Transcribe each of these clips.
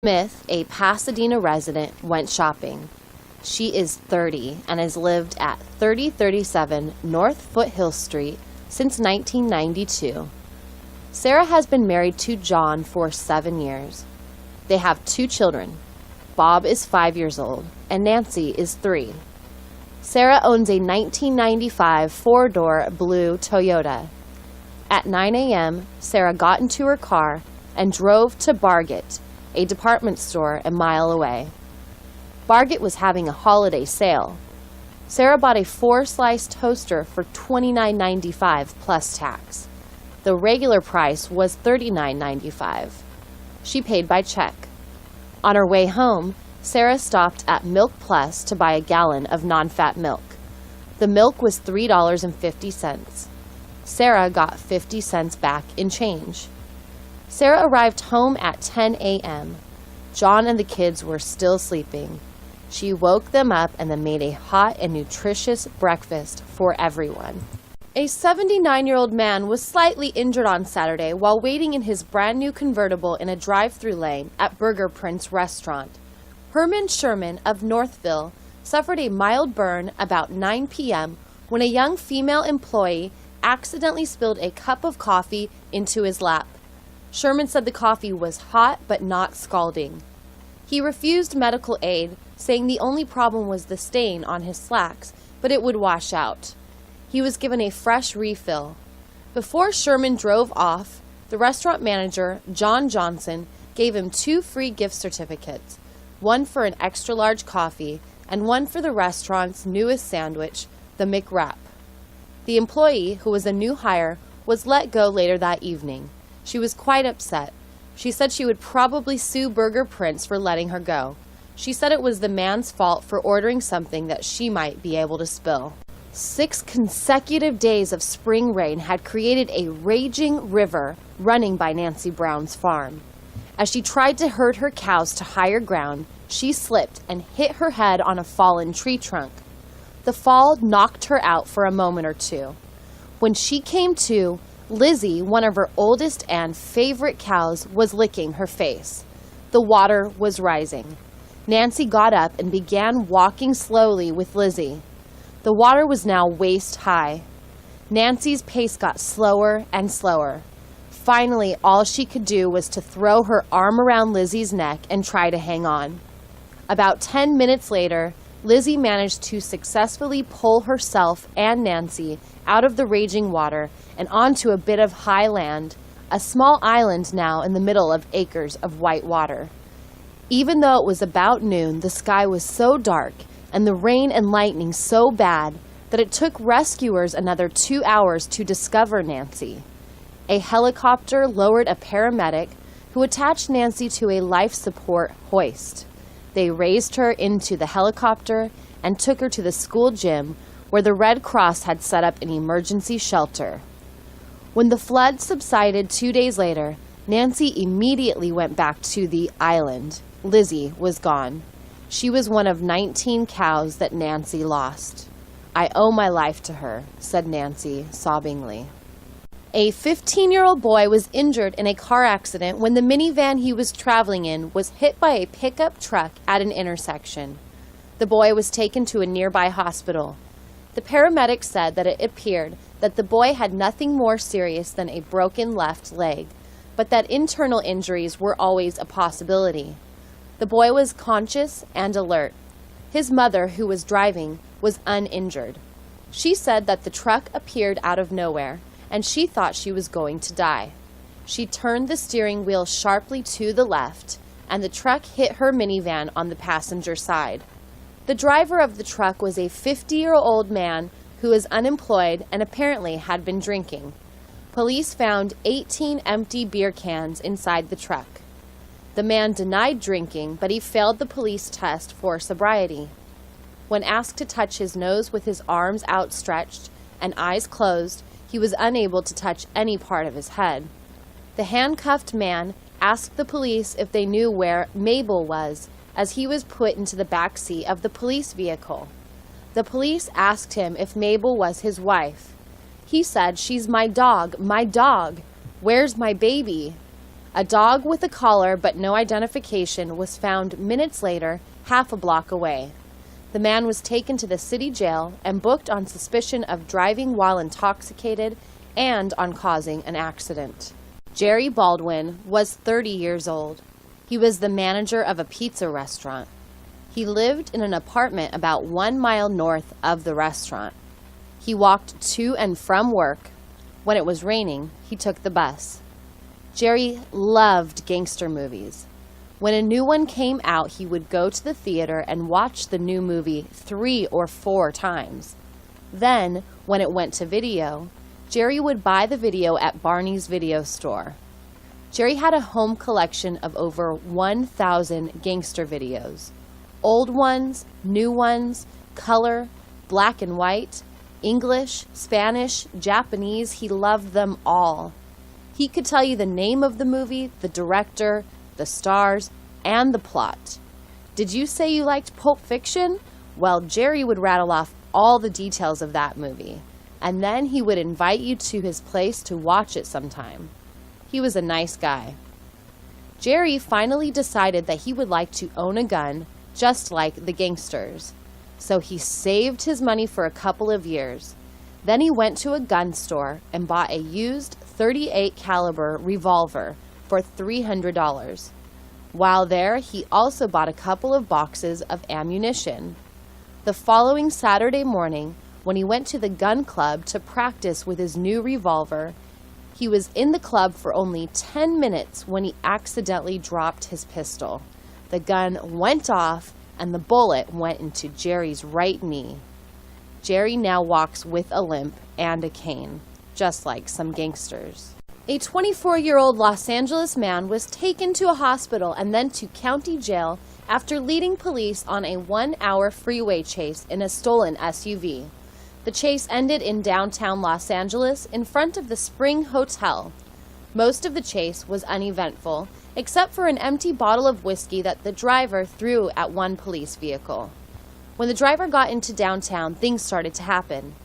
Smith, a Pasadena resident, went shopping. She is 30 and has lived at 3037 North Foothill Street since 1992. Sarah has been married to John for 7 years. They have 2 children. Bob is 5 years old and Nancy is 3. Sarah owns a 1995 four-door blue Toyota. At 9 a.m., Sarah got into her car and drove to Bargett, a department store a mile away. Bargett was having a holiday sale. Sarah bought a 4-slice toaster for $29.95 plus tax. The regular price was $39.95. She paid by check. On her way home, Sarah stopped at Milk Plus to buy a gallon of non-fat milk. The milk was $3.50. Sarah got 50 cents back in change. Sarah arrived home at 10 a.m. John and the kids were still sleeping. She woke them up and then made a hot and nutritious breakfast for everyone. A 79-year-old man was slightly injured on Saturday while waiting in his brand new convertible in a drive-through lane at Burger Prince restaurant. Herman Sherman of Northville suffered a mild burn about 9 p.m. when a young female employee accidentally spilled a cup of coffee into his lap. Sherman said the coffee was hot but not scalding. He refused medical aid, saying the only problem was the stain on his slacks, but it would wash out. He was given a fresh refill. Before Sherman drove off, the restaurant manager, John Johnson, gave him 2 free gift certificates, one for an extra-large coffee and one for the restaurant's newest sandwich, the McWrap. The employee, who was a new hire, was let go later that evening. She was quite upset. She said she would probably sue Burger Prince for letting her go. She said it was the man's fault for ordering something that she might be able to spill. 6 consecutive days of spring rain had created a raging river running by Nancy Brown's farm. As she tried to herd her cows to higher ground, she slipped and hit her head on a fallen tree trunk. The fall knocked her out for a moment or two. When she came to, Lizzie, one of her oldest and favorite cows, was licking her face. The water was rising. Nancy got up and began walking slowly with Lizzie. The water was now waist high. Nancy's pace got slower and slower. Finally, all she could do was to throw her arm around Lizzie's neck and try to hang on. About 10 minutes later, Lizzie managed to successfully pull herself and Nancy out of the raging water and onto a bit of high land, a small island now in the middle of acres of white water. Even though it was about noon, the sky was so dark and the rain and lightning so bad that it took rescuers another 2 hours to discover Nancy. A helicopter lowered a paramedic who attached Nancy to a life support hoist. They raised her into the helicopter and took her to the school gym where the Red Cross had set up an emergency shelter. When the flood subsided 2 days later, Nancy immediately went back to the island. Lizzie was gone. She was one of 19 cows that Nancy lost. "I owe my life to her," said Nancy sobbingly. A 15-year-old boy was injured in a car accident when the minivan he was traveling in was hit by a pickup truck at an intersection. The boy was taken to a nearby hospital. The paramedics said that it appeared that the boy had nothing more serious than a broken left leg, but that internal injuries were always a possibility. The boy was conscious and alert. His mother, who was driving, was uninjured. She said that the truck appeared out of nowhere, and she thought she was going to die. She turned the steering wheel sharply to the left, and the truck hit her minivan on the passenger side. The driver of the truck was a 50-year-old man who was unemployed and apparently had been drinking. Police found 18 empty beer cans inside the truck. The man denied drinking, but he failed the police test for sobriety. When asked to touch his nose with his arms outstretched and eyes closed, he was unable to touch any part of his head. The handcuffed man asked the police if they knew where Mabel was, as he was put into the back seat of the police vehicle. The police asked him if Mabel was his wife. He said, "She's my dog, my dog. Where's my baby?" A dog with a collar but no identification was found minutes later, half a block away. The man was taken to the city jail and booked on suspicion of driving while intoxicated and on causing an accident. Jerry Baldwin was 30 years old. He was the manager of a pizza restaurant. He lived in an apartment about 1 mile north of the restaurant. He walked to and from work. When it was raining, he took the bus. Jerry loved gangster movies. When a new one came out, he would go to the theater and watch the new movie 3 or 4 times. Then, when it went to video, Jerry would buy the video at Barney's video store. Jerry had a home collection of over 1,000 gangster videos. Old ones, new ones, color, black and white, English, Spanish, Japanese, he loved them all. He could tell you the name of the movie, the director, the stars, and the plot. Did you say you liked Pulp Fiction? Well, Jerry would rattle off all the details of that movie, and then he would invite you to his place to watch it sometime. He was a nice guy. Jerry finally decided that he would like to own a gun, just like the gangsters. So he saved his money for a couple of years. Then he went to a gun store and bought a used .38 caliber revolver for $300. While there, he also bought a couple of boxes of ammunition. The following Saturday morning, when he went to the gun club to practice with his new revolver, he was in the club for only 10 minutes when he accidentally dropped his pistol. The gun went off and the bullet went into Jerry's right knee. Jerry now walks with a limp and a cane, just like some gangsters. A 24-year-old Los Angeles man was taken to a hospital and then to county jail after leading police on a 1-hour freeway chase in a stolen SUV. The chase ended in downtown Los Angeles in front of the Spring Hotel. Most of the chase was uneventful, except for an empty bottle of whiskey that the driver threw at one police vehicle. When the driver got into downtown, things started to happen.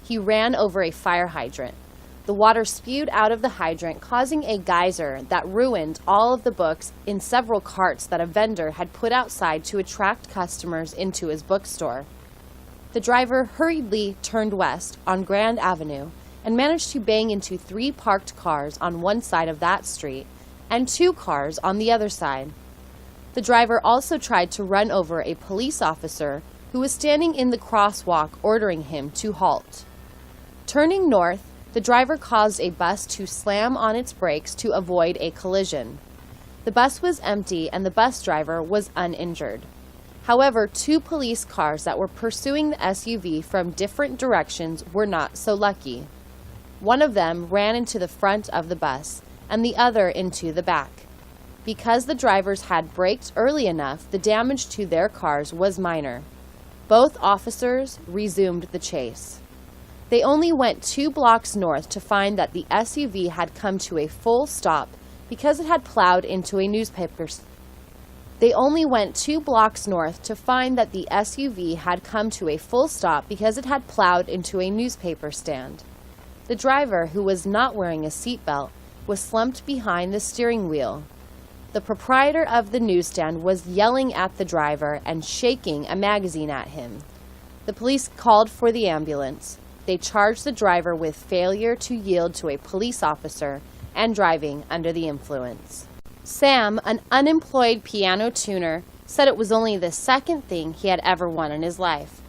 He ran over a fire hydrant. The water spewed out of the hydrant, causing a geyser that ruined all of the books in several carts that a vendor had put outside to attract customers into his bookstore. The driver hurriedly turned west on Grand Avenue and managed to bang into 3 parked cars on one side of that street and 2 cars on the other side. The driver also tried to run over a police officer who was standing in the crosswalk ordering him to halt. Turning north, the driver caused a bus to slam on its brakes to avoid a collision. The bus was empty and the bus driver was uninjured. However, 2 police cars that were pursuing the SUV from different directions were not so lucky. One of them ran into the front of the bus and the other into the back. Because the drivers had braked early enough, the damage to their cars was minor. Both officers resumed the chase. They only went 2 blocks north to find that the SUV had come to a full stop because it had plowed into a newspaper stand. The driver, who was not wearing a seatbelt, was slumped behind the steering wheel. The proprietor of the newsstand was yelling at the driver and shaking a magazine at him. The police called for the ambulance. They charged the driver with failure to yield to a police officer and driving under the influence. Sam, an unemployed piano tuner, said it was only the second thing he had ever won in his life.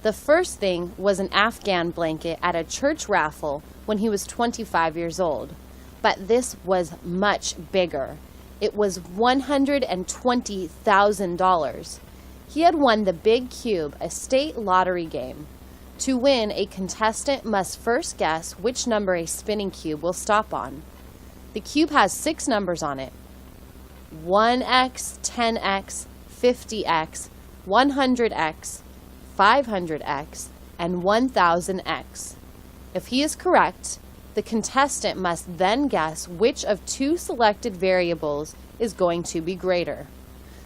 The first thing was an Afghan blanket at a church raffle when he was 25 years old. But this was much bigger. It was $120,000. He had won the Big Cube, a state lottery game. To win, a contestant must first guess which number a spinning cube will stop on. The cube has 6 numbers on it: 1x, 10x, 50x, 100x, 500x, and 1000x. If he is correct, the contestant must then guess which of 2 selected variables is going to be greater.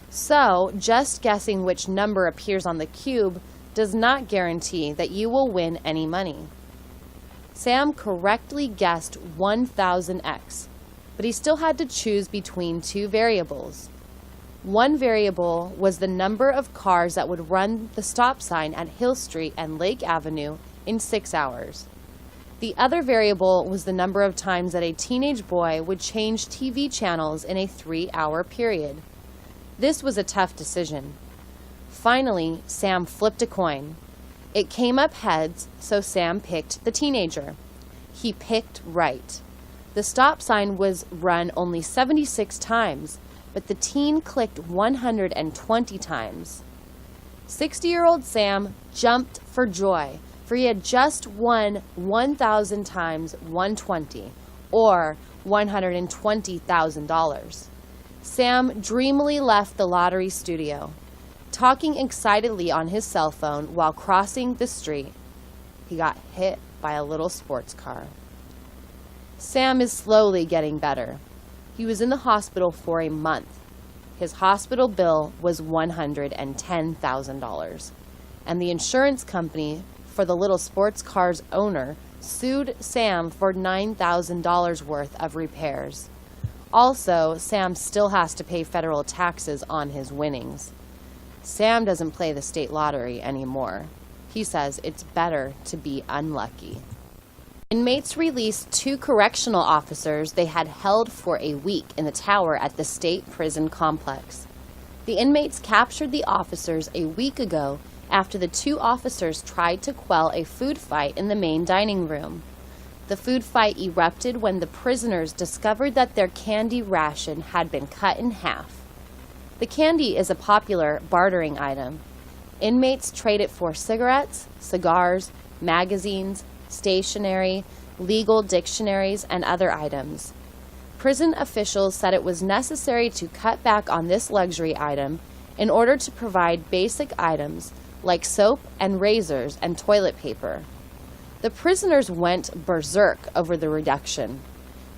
So, just guessing which number appears on the cube does not guarantee that you will win any money. Sam correctly guessed 1000x. but he still had to choose between two variables. One variable was the number of cars that would run the stop sign at Hill Street and Lake Avenue in 6 hours. The other variable was the number of times that a teenage boy would change TV channels in a 3-hour period. This was a tough decision. Finally, Sam flipped a coin. It came up heads, so Sam picked the teenager. He picked right. The stop sign was run only 76 times, but the teen clicked 120 times. 60-year-old Sam jumped for joy, for he had just won 1,000 times 120, or $120,000. Sam dreamily left the lottery studio, talking excitedly on his cell phone while crossing the street. He got hit by a little sports car. Sam is slowly getting better. He was in the hospital for a month. His hospital bill was $110,000, and the insurance company for the little sports car's owner sued Sam for $9,000 worth of repairs. Also, Sam still has to pay federal taxes on his winnings. Sam doesn't play the state lottery anymore. He says it's better to be unlucky. Inmates released 2 correctional officers they had held for a week in the tower at the state prison complex. The inmates captured the officers a week ago after the 2 officers tried to quell a food fight in the main dining room. The food fight erupted when the prisoners discovered that their candy ration had been cut in half. The candy is a popular bartering item. Inmates trade it for cigarettes, cigars, magazines, stationery, legal dictionaries, and other items. Prison officials said it was necessary to cut back on this luxury item in order to provide basic items like soap and razors and toilet paper. The prisoners went berserk over the reduction.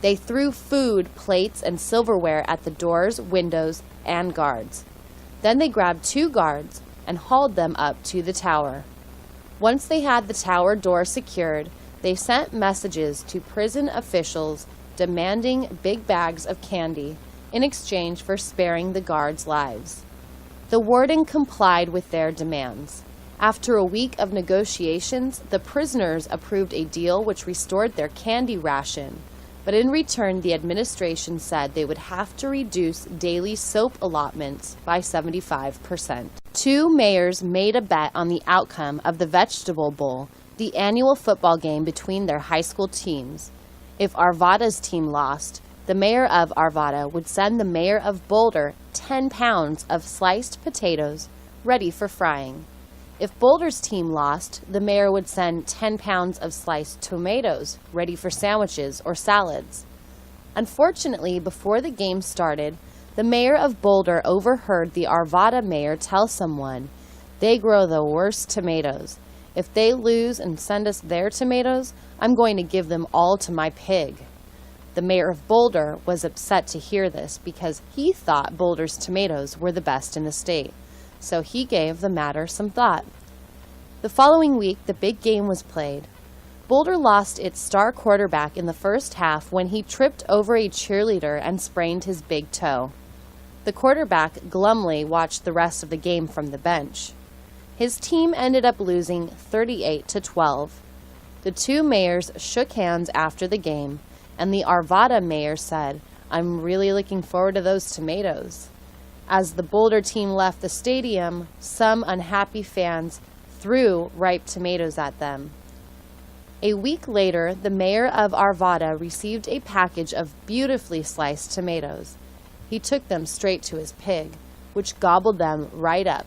They threw food, plates, and silverware at the doors, windows, and guards. Then they grabbed 2 guards and hauled them up to the tower. Once they had the tower door secured, they sent messages to prison officials demanding big bags of candy in exchange for sparing the guards' lives. The warden complied with their demands. After a week of negotiations, the prisoners approved a deal which restored their candy ration, but in return the administration said they would have to reduce daily soap allotments by 75%. 2 mayors made a bet on the outcome of the Vegetable Bowl, the annual football game between their high school teams. If Arvada's team lost, the mayor of Arvada would send the mayor of Boulder 10 pounds of sliced potatoes ready for frying. If Boulder's team lost, the mayor would send 10 pounds of sliced tomatoes ready for sandwiches or salads. Unfortunately, before the game started, the mayor of Boulder overheard the Arvada mayor tell someone, "They grow the worst tomatoes. If they lose and send us their tomatoes, I'm going to give them all to my pig." The mayor of Boulder was upset to hear this because he thought Boulder's tomatoes were the best in the state, so he gave the matter some thought. The following week, the big game was played. Boulder lost its star quarterback in the first half when he tripped over a cheerleader and sprained his big toe. The quarterback glumly watched the rest of the game from the bench. His team ended up losing 38-12. The 2 mayors shook hands after the game, and the Arvada mayor said, "I'm really looking forward to those tomatoes." As the Boulder team left the stadium, some unhappy fans threw ripe tomatoes at them. A week later, the mayor of Arvada received a package of beautifully sliced tomatoes. He took them straight to his pig, which gobbled them right up.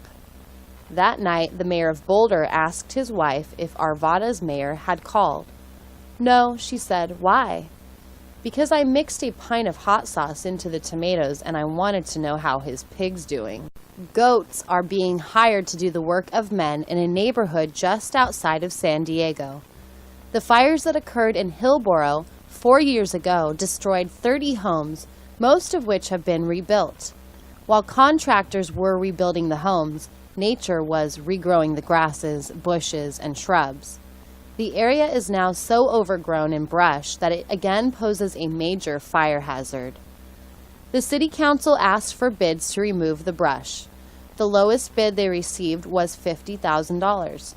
That night, the mayor of Boulder asked his wife if Arvada's mayor had called. "No," she said. "Why?" "Because I mixed a pint of hot sauce into the tomatoes and I wanted to know how his pig's doing." Goats are being hired to do the work of men in a neighborhood just outside of San Diego. The fires that occurred in Hillsborough 4 years ago destroyed 30 homes, most of which have been rebuilt. While contractors were rebuilding the homes, nature was regrowing the grasses, bushes, and shrubs. The area is now so overgrown in brush that it again poses a major fire hazard. The city council asked for bids to remove the brush. The lowest bid they received was $50,000.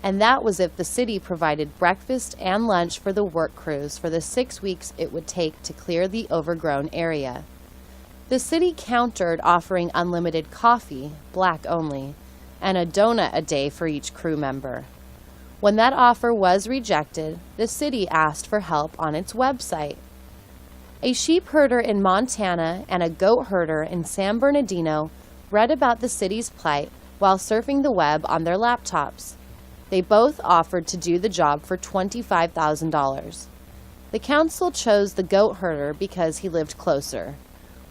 And that was if the city provided breakfast and lunch for the work crews for the 6 weeks it would take to clear the overgrown area. The city countered offering unlimited coffee, black only, and a donut a day for each crew member. When that offer was rejected, the city asked for help on its website. A sheep herder in Montana and a goat herder in San Bernardino read about the city's plight while surfing the web on their laptops. They both offered to do the job for $25,000. The council chose the goat herder because he lived closer.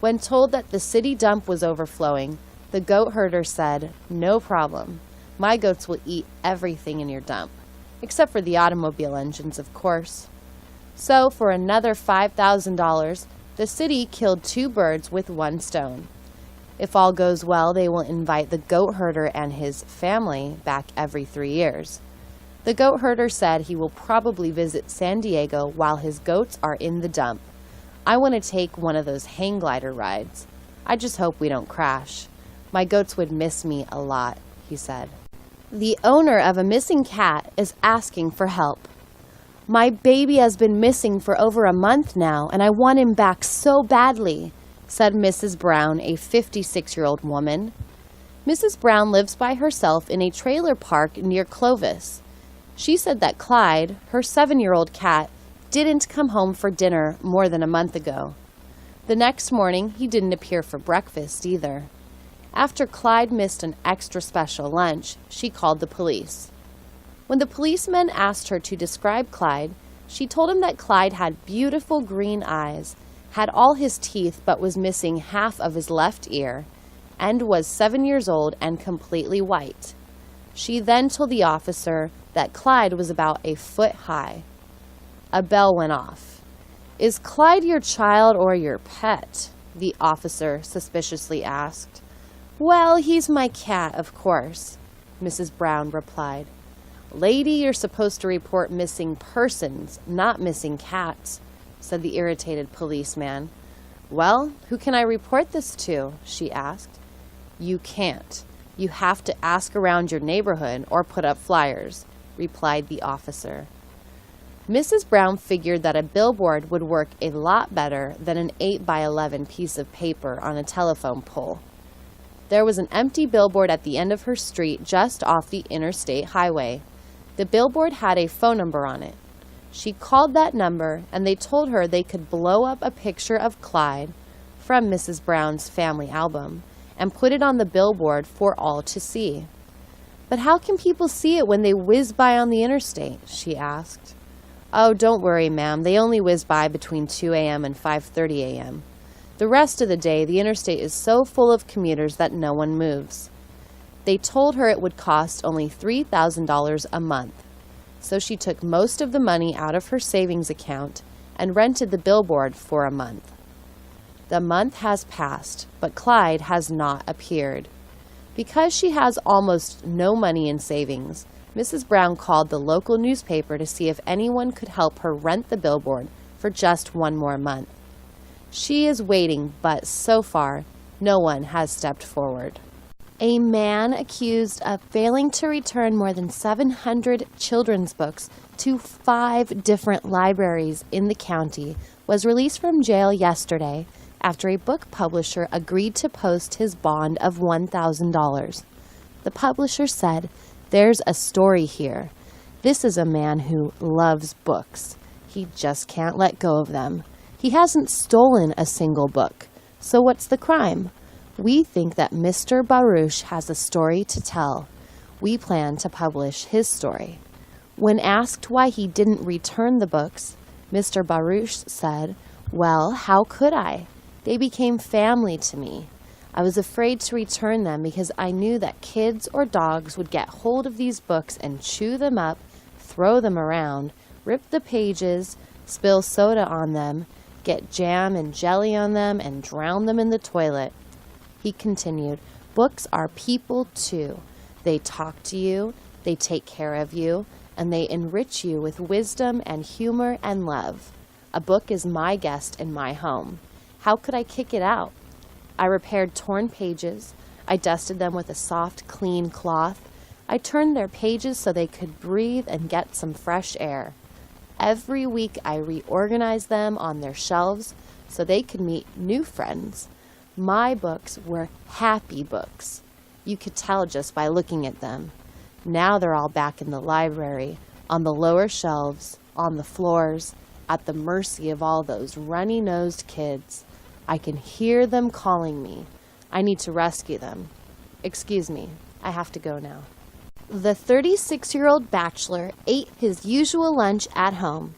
When told that the city dump was overflowing, the goat herder said, "No problem. My goats will eat everything in your dump, except for the automobile engines, of course." So, for another $5,000, the city killed 2 birds with 1 stone. If all goes well, they will invite the goat herder and his family back every 3 years. The goat herder said he will probably visit San Diego while his goats are in the dump. "I want to take one of those hang glider rides. I just hope we don't crash. My goats would miss me a lot," he said. The owner of a missing cat is asking for help. "My baby has been missing for over a month now, and I want him back so badly," said Mrs. Brown, a 56-year-old woman. Mrs. Brown lives by herself in a trailer park near Clovis. She said that Clyde, her 7-year-old cat, didn't come home for dinner more than a month ago. The next morning, he didn't appear for breakfast either. After Clyde missed an extra special lunch, she called the police. When the policeman asked her to describe Clyde, she told him that Clyde had beautiful green eyes, had all his teeth but was missing half of his left ear, and was 7 years old and completely white. She then told the officer that Clyde was about a foot high. A bell went off. "Is Clyde your child or your pet?" the officer suspiciously asked. "Well, he's my cat, of course," Mrs. Brown replied. "Lady, you're supposed to report missing persons, not missing cats," said the irritated policeman. "Well, who can I report this to?" she asked. "You can't. You have to ask around your neighborhood or put up flyers," replied the officer. Mrs. Brown figured that a billboard would work a lot better than an 8x11 piece of paper on a telephone pole. There was an empty billboard at the end of her street just off the interstate highway. The billboard had a phone number on it. She called that number, and they told her they could blow up a picture of Clyde from Mrs. Brown's family album and put it on the billboard for all to see. "But how can people see it when they whiz by on the interstate?" she asked. "Oh, don't worry, ma'am. They only whiz by between 2 a.m. and 5:30 a.m. The rest of the day, the interstate is so full of commuters that no one moves." They told her it would cost only $3,000 a month. So she took most of the money out of her savings account and rented the billboard for a month. The month has passed, but Clyde has not appeared. Because she has almost no money in savings, Mrs. Brown called the local newspaper to see if anyone could help her rent the billboard for just 1 more month. She is waiting, but so far, no one has stepped forward. A man accused of failing to return more than 700 children's books to 5 different libraries in the county was released from jail yesterday after a book publisher agreed to post his bond of $1,000. The publisher said, "There's a story here. This is a man who loves books. He just can't let go of them. He hasn't stolen a single book. So what's the crime? We think that Mr. Baruch has a story to tell. We plan to publish his story." When asked why he didn't return the books, Mr. Baruch said, "Well, how could I? They became family to me. I was afraid to return them because I knew that kids or dogs would get hold of these books and chew them up, throw them around, rip the pages, spill soda on them, get jam and jelly on them, and drown them in the toilet." He continued, "Books are people too. They talk to you, they take care of you, and they enrich you with wisdom and humor and love. A book is my guest in my home. How could I kick it out? I repaired torn pages. I dusted them with a soft, clean cloth. I turned their pages so they could breathe and get some fresh air. Every week I reorganized them on their shelves so they could meet new friends. My books were happy books. You could tell just by looking at them. Now they're all back in the library, on the lower shelves, on the floors, at the mercy of all those runny-nosed kids. I can hear them calling me. I need to rescue them. Excuse me, I have to go now. The 36-year-old bachelor ate his usual lunch at home.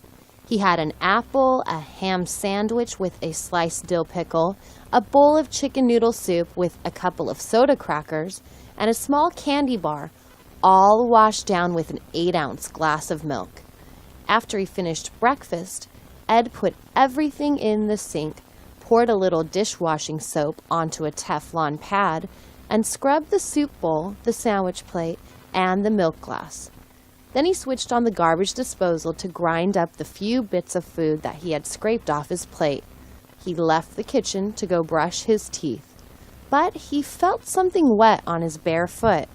He had an apple, a ham sandwich with a sliced dill pickle, a bowl of chicken noodle soup with a couple of soda crackers, and a small candy bar, all washed down with an 8-ounce glass of milk. After he finished breakfast, Ed put everything in the sink, poured a little dishwashing soap onto a Teflon pad, and scrubbed the soup bowl, the sandwich plate, and the milk glass. Then he switched on the garbage disposal to grind up the few bits of food that he had scraped off his plate. He left the kitchen to go brush his teeth, but he felt something wet on his bare foot.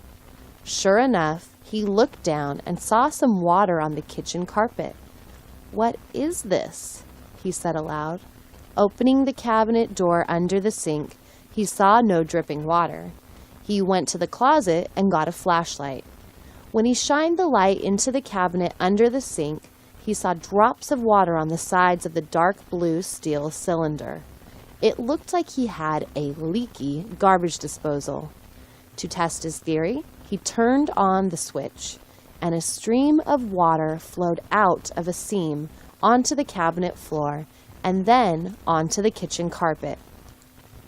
Sure enough, he looked down and saw some water on the kitchen carpet. "What is this?" he said aloud. Opening the cabinet door under the sink, he saw no dripping water. He went to the closet and got a flashlight. When he shined the light into the cabinet under the sink, he saw drops of water on the sides of the dark blue steel cylinder. It looked like he had a leaky garbage disposal. To test his theory, he turned on the switch, and a stream of water flowed out of a seam onto the cabinet floor and then onto the kitchen carpet.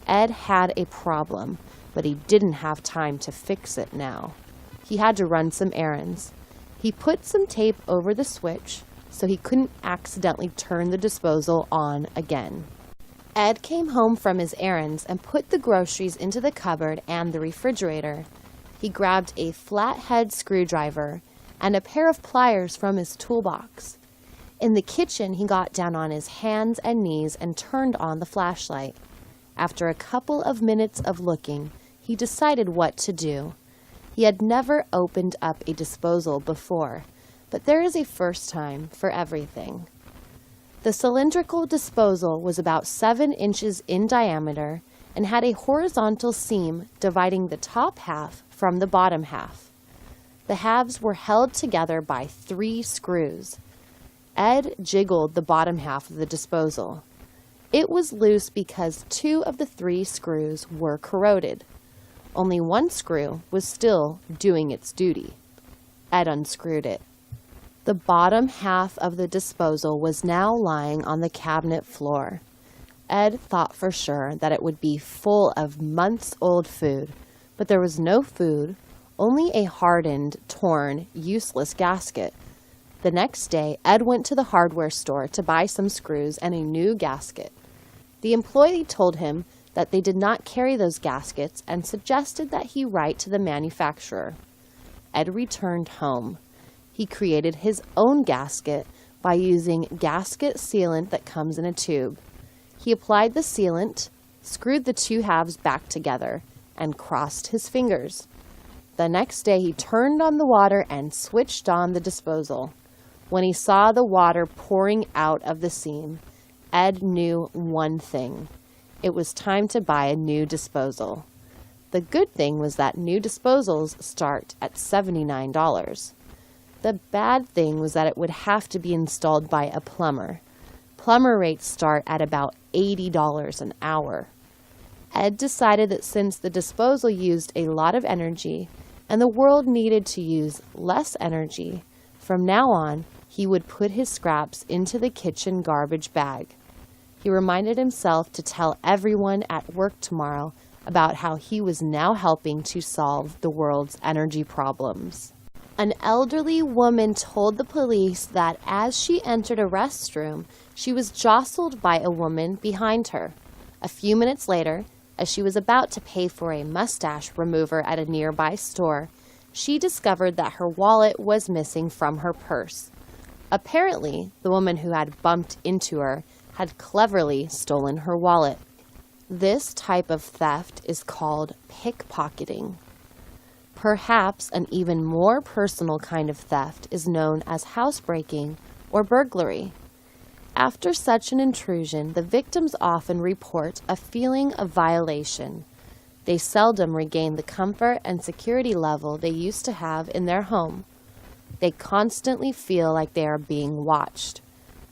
Ed had a problem, but he didn't have time to fix it now. He had to run some errands. He put some tape over the switch so he couldn't accidentally turn the disposal on again. Ed came home from his errands and put the groceries into the cupboard and the refrigerator. He grabbed a flathead screwdriver and a pair of pliers from his toolbox. In the kitchen, he got down on his hands and knees and turned on the flashlight. After a couple of minutes of looking, he decided what to do. He had never opened up a disposal before, but there is a first time for everything. The cylindrical disposal was about 7 inches in diameter and had a horizontal seam dividing the top half from the bottom half. The halves were held together by 3 screws. Ed jiggled the bottom half of the disposal. It was loose because 2 of the 3 screws were corroded. Only 1 screw was still doing its duty. Ed unscrewed it. The bottom half of the disposal was now lying on the cabinet floor. Ed thought for sure that it would be full of months-old food, but there was no food, only a hardened, torn, useless gasket. The next day, Ed went to the hardware store to buy some screws and a new gasket. The employee told him that they did not carry those gaskets and suggested that he write to the manufacturer. Ed returned home. He created his own gasket by using gasket sealant that comes in a tube. He applied the sealant, screwed the 2 halves back together, and crossed his fingers. The next day he turned on the water and switched on the disposal. When he saw the water pouring out of the seam, Ed knew one thing. It was time to buy a new disposal. The good thing was that new disposals start at $79. The bad thing was that it would have to be installed by a plumber. Plumber rates start at about $80 an hour. Ed decided that since the disposal used a lot of energy and the world needed to use less energy, from now on he would put his scraps into the kitchen garbage bag. He reminded himself to tell everyone at work tomorrow about how he was now helping to solve the world's energy problems. An elderly woman told the police that as she entered a restroom, she was jostled by a woman behind her. A few minutes later, as she was about to pay for a mustache remover at a nearby store, she discovered that her wallet was missing from her purse. Apparently, the woman who had bumped into her had cleverly stolen her wallet. This type of theft is called pickpocketing. Perhaps an even more personal kind of theft is known as housebreaking or burglary. After such an intrusion, the victims often report a feeling of violation. They seldom regain the comfort and security level they used to have in their home. They constantly feel like they are being watched.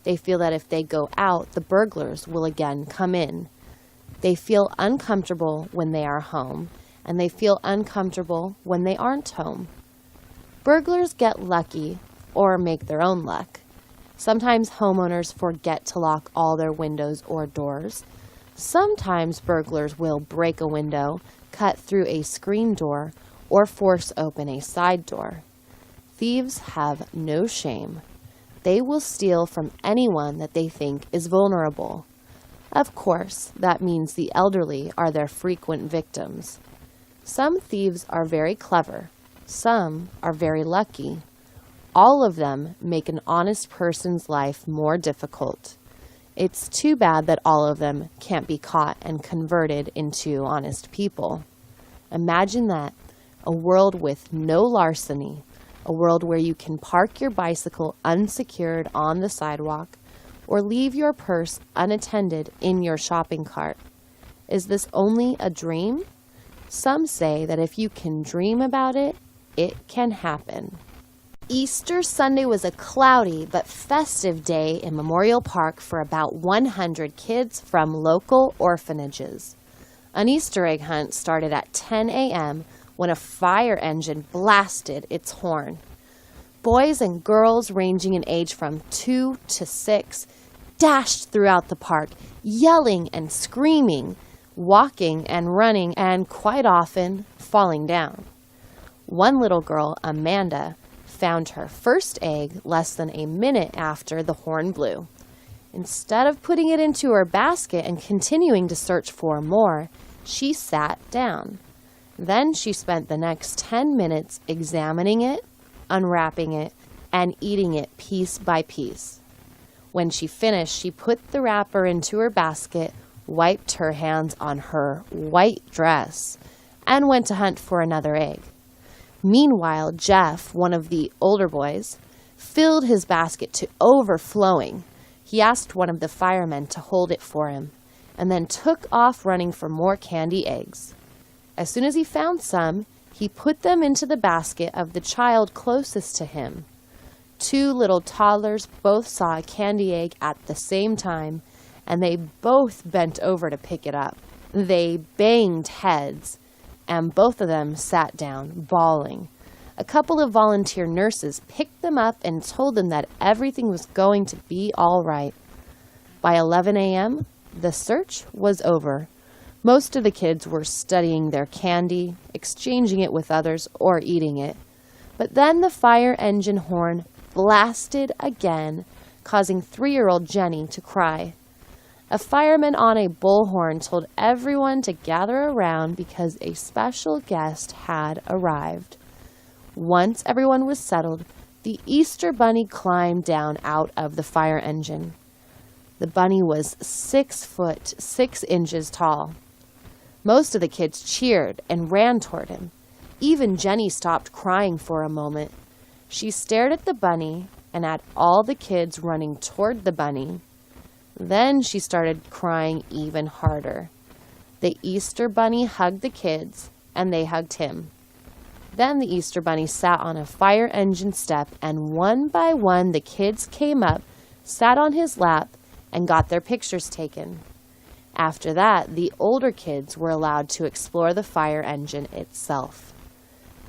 They feel that if they go out, the burglars will again come in. They feel uncomfortable when they are home, and they feel uncomfortable when they aren't home. Burglars get lucky or make their own luck. Sometimes homeowners forget to lock all their windows or doors. Sometimes burglars will break a window, cut through a screen door, or force open a side door. Thieves have no shame. They will steal from anyone that they think is vulnerable. Of course, that means the elderly are their frequent victims. Some thieves are very clever. Some are very lucky. All of them make an honest person's life more difficult. It's too bad that all of them can't be caught and converted into honest people. Imagine that, a world with no larceny, a world where you can park your bicycle unsecured on the sidewalk or leave your purse unattended in your shopping cart. Is this only a dream? Some say that if you can dream about it, it can happen. Easter Sunday was a cloudy but festive day in Memorial Park for about 100 kids from local orphanages. An Easter egg hunt started at 10 a.m. when a fire engine blasted its horn. Boys and girls ranging in age from 2 to 6 dashed throughout the park, yelling and screaming, walking and running, and quite often falling down. One little girl, Amanda, found her first egg less than a minute after the horn blew. Instead of putting it into her basket and continuing to search for more, she sat down. Then she spent the next 10 minutes examining it, unwrapping it, and eating it piece by piece. When she finished, she put the wrapper into her basket, wiped her hands on her white dress, and went to hunt for another egg. Meanwhile, Jeff, one of the older boys, filled his basket to overflowing. He asked one of the firemen to hold it for him, and then took off running for more candy eggs. As soon as he found some, he put them into the basket of the child closest to him. Two little toddlers both saw a candy egg at the same time, and they both bent over to pick it up. They banged heads, and both of them sat down, bawling. A couple of volunteer nurses picked them up and told them that everything was going to be all right. By 11 a.m., the search was over. Most of the kids were studying their candy, exchanging it with others, or eating it. But then the fire engine horn blasted again, causing 3-year-old Jenny to cry. A fireman on a bullhorn told everyone to gather around because a special guest had arrived. Once everyone was settled, the Easter Bunny climbed down out of the fire engine. The bunny was 6 foot 6 inches tall. Most of the kids cheered and ran toward him. Even Jenny stopped crying for a moment. She stared at the bunny and at all the kids running toward the bunny. Then she started crying even harder. The Easter Bunny hugged the kids, and they hugged him. Then the Easter Bunny sat on a fire engine step, and one by one the kids came up, sat on his lap, and got their pictures taken. After that, the older kids were allowed to explore the fire engine itself.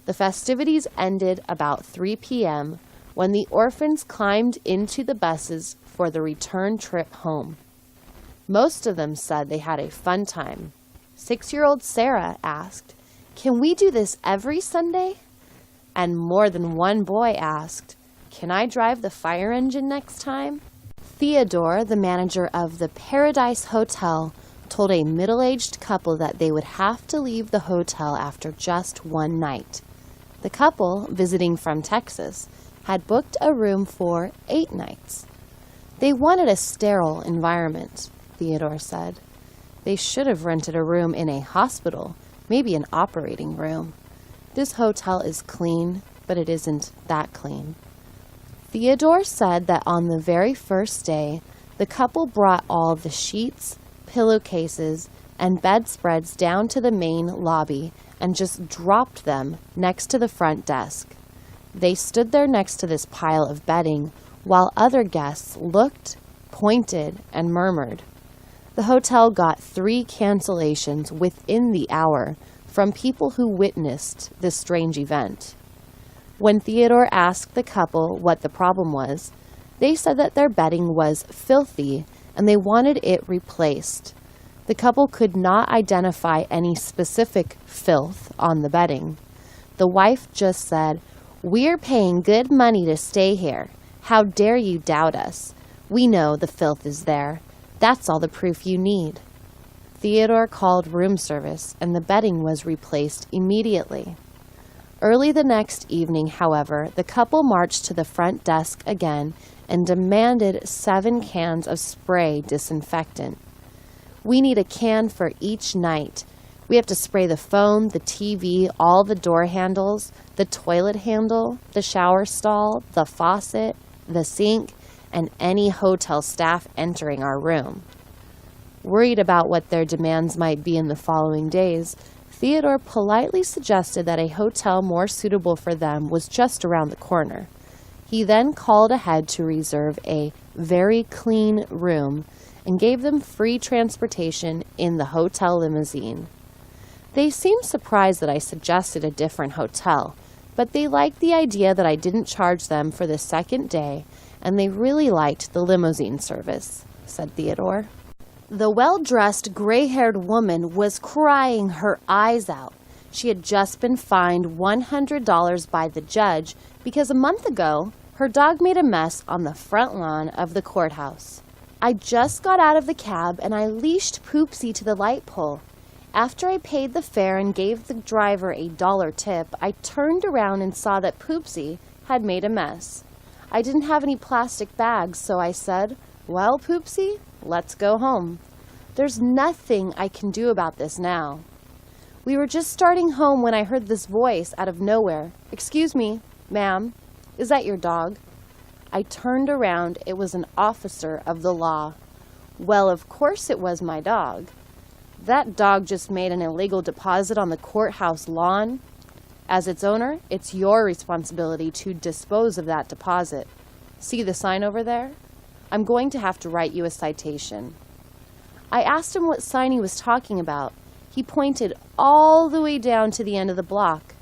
The festivities ended about 3 p.m. when the orphans climbed into the buses for the return trip home. Most of them said they had a fun time. 6-year-old Sarah asked, "Can we do this every Sunday?" And more than one boy asked, "Can I drive the fire engine next time?" Theodore, the manager of the Paradise Hotel, told a middle-aged couple that they would have to leave the hotel after just one night. The couple, visiting from Texas, had booked a room for 8 nights. They wanted a sterile environment, Theodore said. They should have rented a room in a hospital, maybe an operating room. This hotel is clean, but it isn't that clean. Theodore said that on the very first day, the couple brought all the sheets, pillowcases, and bedspreads down to the main lobby and just dropped them next to the front desk. They stood there next to this pile of bedding while other guests looked, pointed, and murmured. The hotel got 3 cancellations within the hour from people who witnessed this strange event. When Theodore asked the couple what the problem was, they said that their bedding was filthy and they wanted it replaced. The couple could not identify any specific filth on the bedding. The wife just said, "We're paying good money to stay here. How dare you doubt us? We know the filth is there. That's all the proof you need." Theodore called room service and the bedding was replaced immediately. Early the next evening, however, the couple marched to the front desk again and demanded 7 cans of spray disinfectant. "We need a can for each night. We have to spray the phone, the TV, all the door handles, the toilet handle, the shower stall, the faucet, the sink, and any hotel staff entering our room." Worried about what their demands might be in the following days, Theodore politely suggested that a hotel more suitable for them was just around the corner. He then called ahead to reserve a very clean room and gave them free transportation in the hotel limousine. They seemed surprised that I suggested a different hotel, but they liked the idea that I didn't charge them for the second day, and they really liked the limousine service, said Theodore. The well-dressed, gray-haired woman was crying her eyes out. She had just been fined $100 by the judge because a month ago, her dog made a mess on the front lawn of the courthouse. "I just got out of the cab and I leashed Poopsie to the light pole. After I paid the fare and gave the driver a $1 tip, I turned around and saw that Poopsie had made a mess. I didn't have any plastic bags, so I said, 'Well, Poopsie, let's go home. There's nothing I can do about this now.' We were just starting home when I heard this voice out of nowhere. 'Excuse me, ma'am, is that your dog?' I turned around. It was an officer of the law. Well, of course it was my dog. 'That dog just made an illegal deposit on the courthouse lawn. As its owner, it's your responsibility to dispose of that deposit. See the sign over there? I'm going to have to write you a citation.' I asked him what sign he was talking about. He pointed all the way down to the end of the block.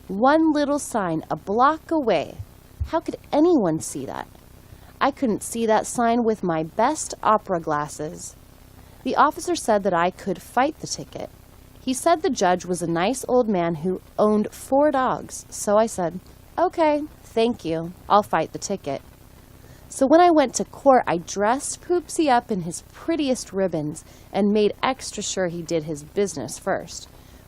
One little sign a block away. How could anyone see that? I couldn't see that sign with my best opera glasses. The officer said that I could fight the ticket. He said the judge was a nice old man who owned 4 dogs, so I said, 'Okay, thank you, I'll fight the ticket.' So when I went to court, I dressed Poopsie up in his prettiest ribbons and made extra sure he did his business first.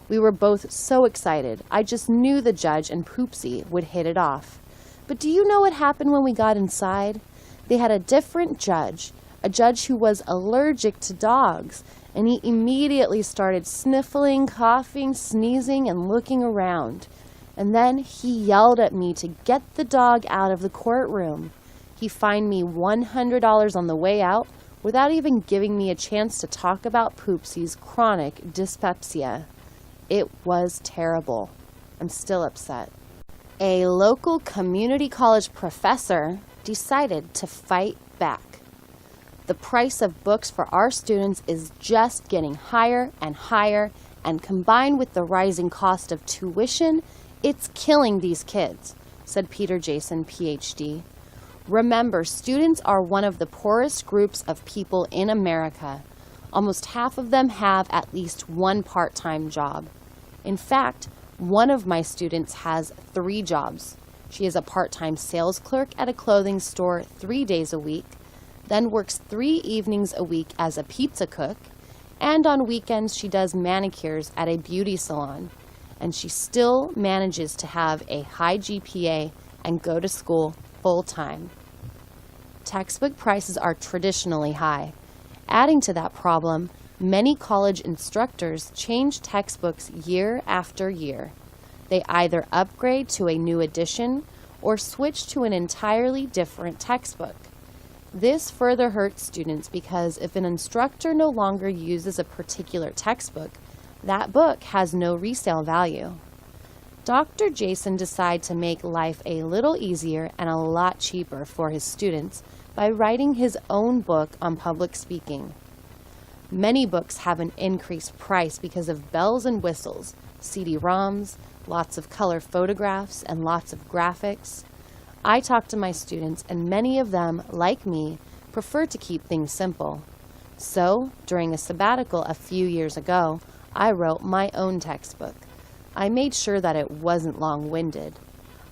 We were both so excited. I just knew the judge and Poopsie would hit it off. But do you know what happened when we got inside? They had a different judge, a judge who was allergic to dogs, and he immediately started sniffling, coughing, sneezing, and looking around. And then he yelled at me to get the dog out of the courtroom. He fined me $100 on the way out without even giving me a chance to talk about Poopsie's chronic dyspepsia. It was terrible. I'm still upset. A local community college professor decided to fight back. The price of books for our students is just getting higher and higher, and combined with the rising cost of tuition, it's killing these kids, said Peter Jason, PhD. Remember, students are one of the poorest groups of people in America. Almost half of them have at least one part-time job. In fact, one of my students has 3 jobs. She is a part-time sales clerk at a clothing store 3 days a week, then works 3 evenings a week as a pizza cook, and on weekends she does manicures at a beauty salon. and she still manages to have a high GPA and go to school full-time. Textbook prices are traditionally high. Adding to that problem, many college instructors change textbooks year after year. They either upgrade to a new edition or switch to an entirely different textbook. This further hurts students because if an instructor no longer uses a particular textbook, that book has no resale value. Dr. Jason decided to make life a little easier and a lot cheaper for his students by writing his own book on public speaking. Many books have an increased price because of bells and whistles, CD-ROMs, lots of color photographs, and lots of graphics. I talk to my students, and many of them, like me, prefer to keep things simple. So, during a sabbatical a few years ago, I wrote my own textbook. I made sure that it wasn't long-winded.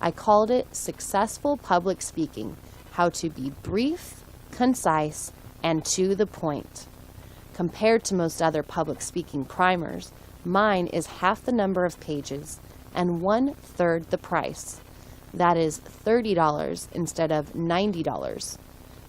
I called it Successful Public Speaking: How to Be Brief, Concise, and to the Point. Compared to most other public speaking primers, mine is half the number of pages and 1/3 the price. That is $30 instead of $90.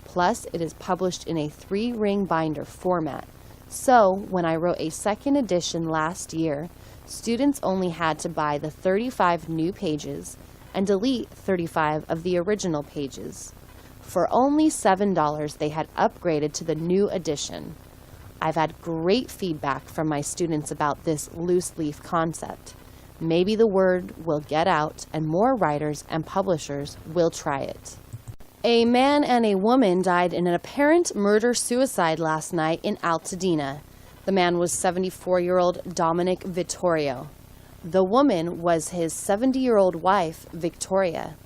Plus, it is published in a 3-ring binder format. So, when I wrote a second edition last year, students only had to buy the 35 new pages and delete 35 of the original pages. For only $7, they had upgraded to the new edition. I've had great feedback from my students about this loose leaf concept. Maybe the word will get out and more writers and publishers will try it. A man and a woman died in an apparent murder-suicide last night in Altadena. The man was 74-year-old Dominic Vittorio. The woman was his 70-year-old wife, Victoria.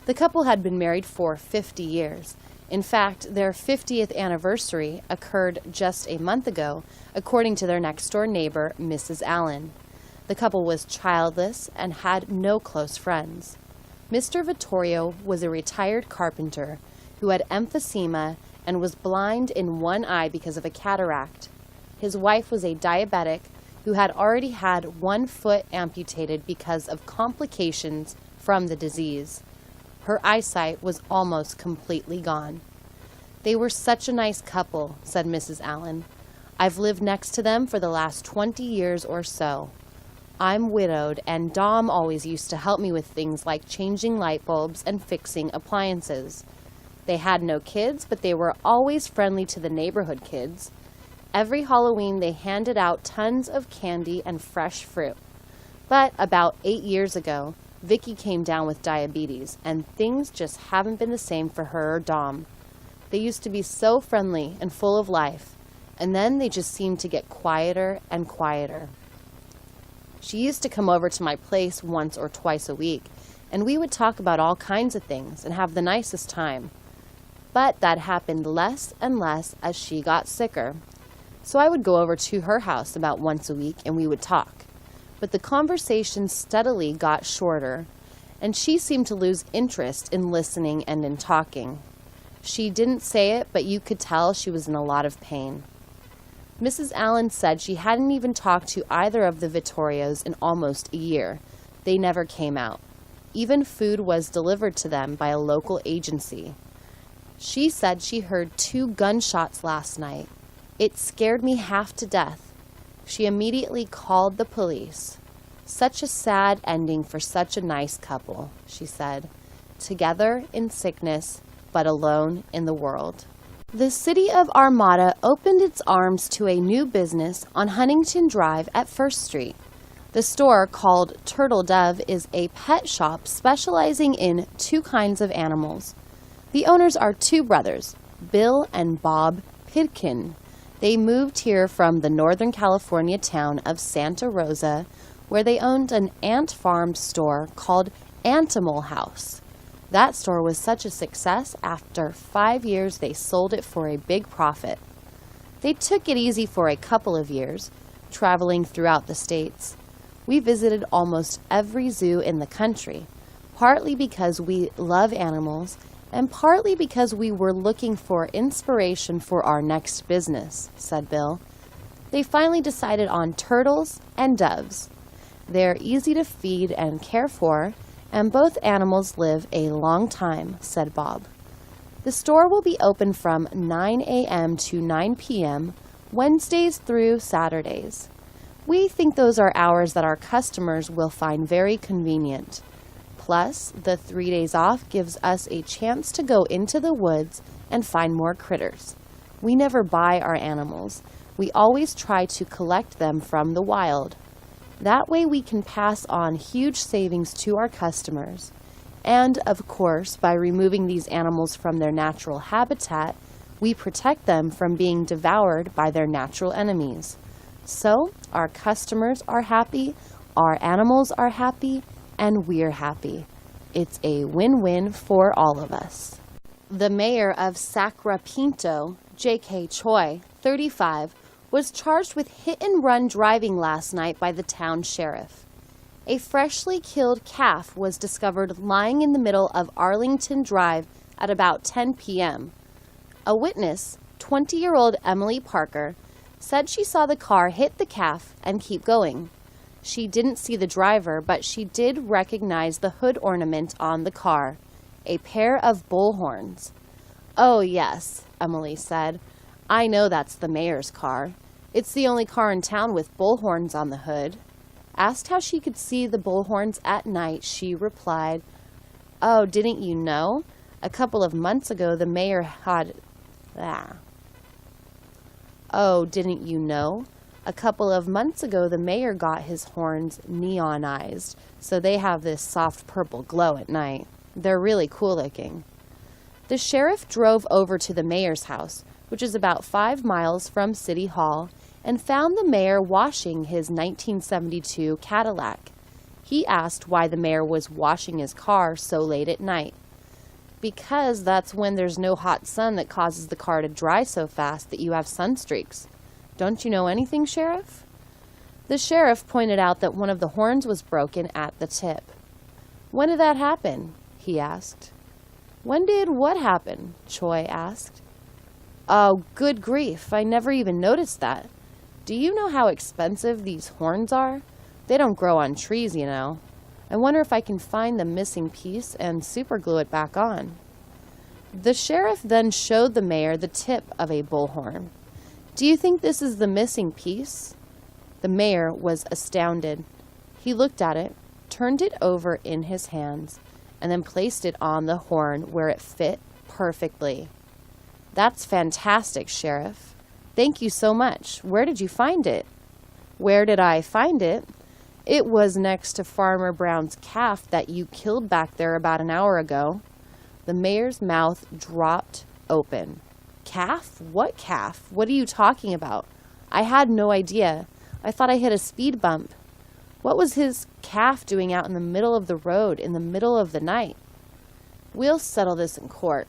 The couple had been married for 50 years. In fact, their 50th anniversary occurred just a month ago, according to their next-door neighbor, Mrs. Allen. The couple was childless and had no close friends. Mr. Vittorio was a retired carpenter who had emphysema and was blind in one eye because of a cataract. His wife was a diabetic who had already had one foot amputated because of complications from the disease. Her eyesight was almost completely gone. They were such a nice couple, said Mrs. Allen. I've lived next to them for the last 20 years or so. I'm widowed, and Dom always used to help me with things like changing light bulbs and fixing appliances. They had no kids, but they were always friendly to the neighborhood kids. Every Halloween, they handed out tons of candy and fresh fruit. But about 8 years ago, Vicky came down with diabetes, and things just haven't been the same for her or Dom. They used to be so friendly and full of life, and then they just seemed to get quieter and quieter. She used to come over to my place once or twice a week, and we would talk about all kinds of things and have the nicest time. But that happened less and less as she got sicker. So I would go over to her house about once a week and we would talk. But the conversation steadily got shorter, and she seemed to lose interest in listening and in talking. She didn't say it, but you could tell she was in a lot of pain. Mrs. Allen said she hadn't even talked to either of the Vittorios in almost a year. They never came out. Even food was delivered to them by a local agency. She said she heard 2 gunshots last night. It scared me half to death. She immediately called the police. Such a sad ending for such a nice couple, she said. Together in sickness, but alone in the world. The city of Armada opened its arms to a new business on Huntington Drive at First Street. The store, called Turtle Dove, is a pet shop specializing in 2 kinds of animals. The owners are 2 brothers, Bill and Bob Pidkin. They moved here from the Northern California town of Santa Rosa, where they owned an ant farm store called Antimal House. That store was such a success, after 5 years they sold it for a big profit. They took it easy for a couple of years, traveling throughout the states. We visited almost every zoo in the country, partly because we love animals and partly because we were looking for inspiration for our next business, said Bill. They finally decided on turtles and doves. They're easy to feed and care for, and both animals live a long time," said Bob. "The store will be open from 9 a.m. to 9 p.m., Wednesdays through Saturdays. We think those are hours that our customers will find very convenient. Plus, the 3 days off gives us a chance to go into the woods and find more critters. We never buy our animals. We always try to collect them from the wild. That way we can pass on huge savings to our customers. And, of course, by removing these animals from their natural habitat, we protect them from being devoured by their natural enemies. So, our customers are happy, our animals are happy, and we're happy. It's a win-win for all of us." The mayor of Sacramento, J.K. Choi, 35, was charged with hit-and-run driving last night by the town sheriff. A freshly killed calf was discovered lying in the middle of Arlington Drive at about 10 p.m. A witness, 20-year-old Emily Parker, said she saw the car hit the calf and keep going. She didn't see the driver, but she did recognize the hood ornament on the car, a pair of bull horns. "Oh, yes," Emily said. "I know that's the mayor's car. It's the only car in town with bull horns on the hood." Asked how she could see the bull horns at night, she replied, "Oh, didn't you know? A couple of months ago the mayor had... Oh, didn't you know? A couple of months ago the mayor got his horns neonized, so they have this soft purple glow at night. They're really cool looking." The sheriff drove over to the mayor's house, which is about 5 miles from City Hall, and found the mayor washing his 1972 Cadillac. He asked why the mayor was washing his car so late at night. "Because that's when there's no hot sun that causes the car to dry so fast that you have sunstreaks. Don't you know anything, Sheriff?" The sheriff pointed out that one of the horns was broken at the tip. "When did that happen?" he asked. "When did what happen?" Choi asked. "Oh, good grief, I never even noticed that. Do you know how expensive these horns are? They don't grow on trees, you know. I wonder if I can find the missing piece and superglue it back on." The sheriff then showed the mayor the tip of a bullhorn. "Do you think this is the missing piece?" The mayor was astounded. He looked at it, turned it over in his hands, and then placed it on the horn where it fit perfectly. "That's fantastic, Sheriff. Thank you so much. Where did you find it?" "Where did I find it? It was next to Farmer Brown's calf that you killed back there about an hour ago." The mayor's mouth dropped open. "Calf? What calf? What are you talking about? I had no idea. I thought I hit a speed bump. What was his calf doing out in the middle of the road in the middle of the night?" "We'll settle this in court.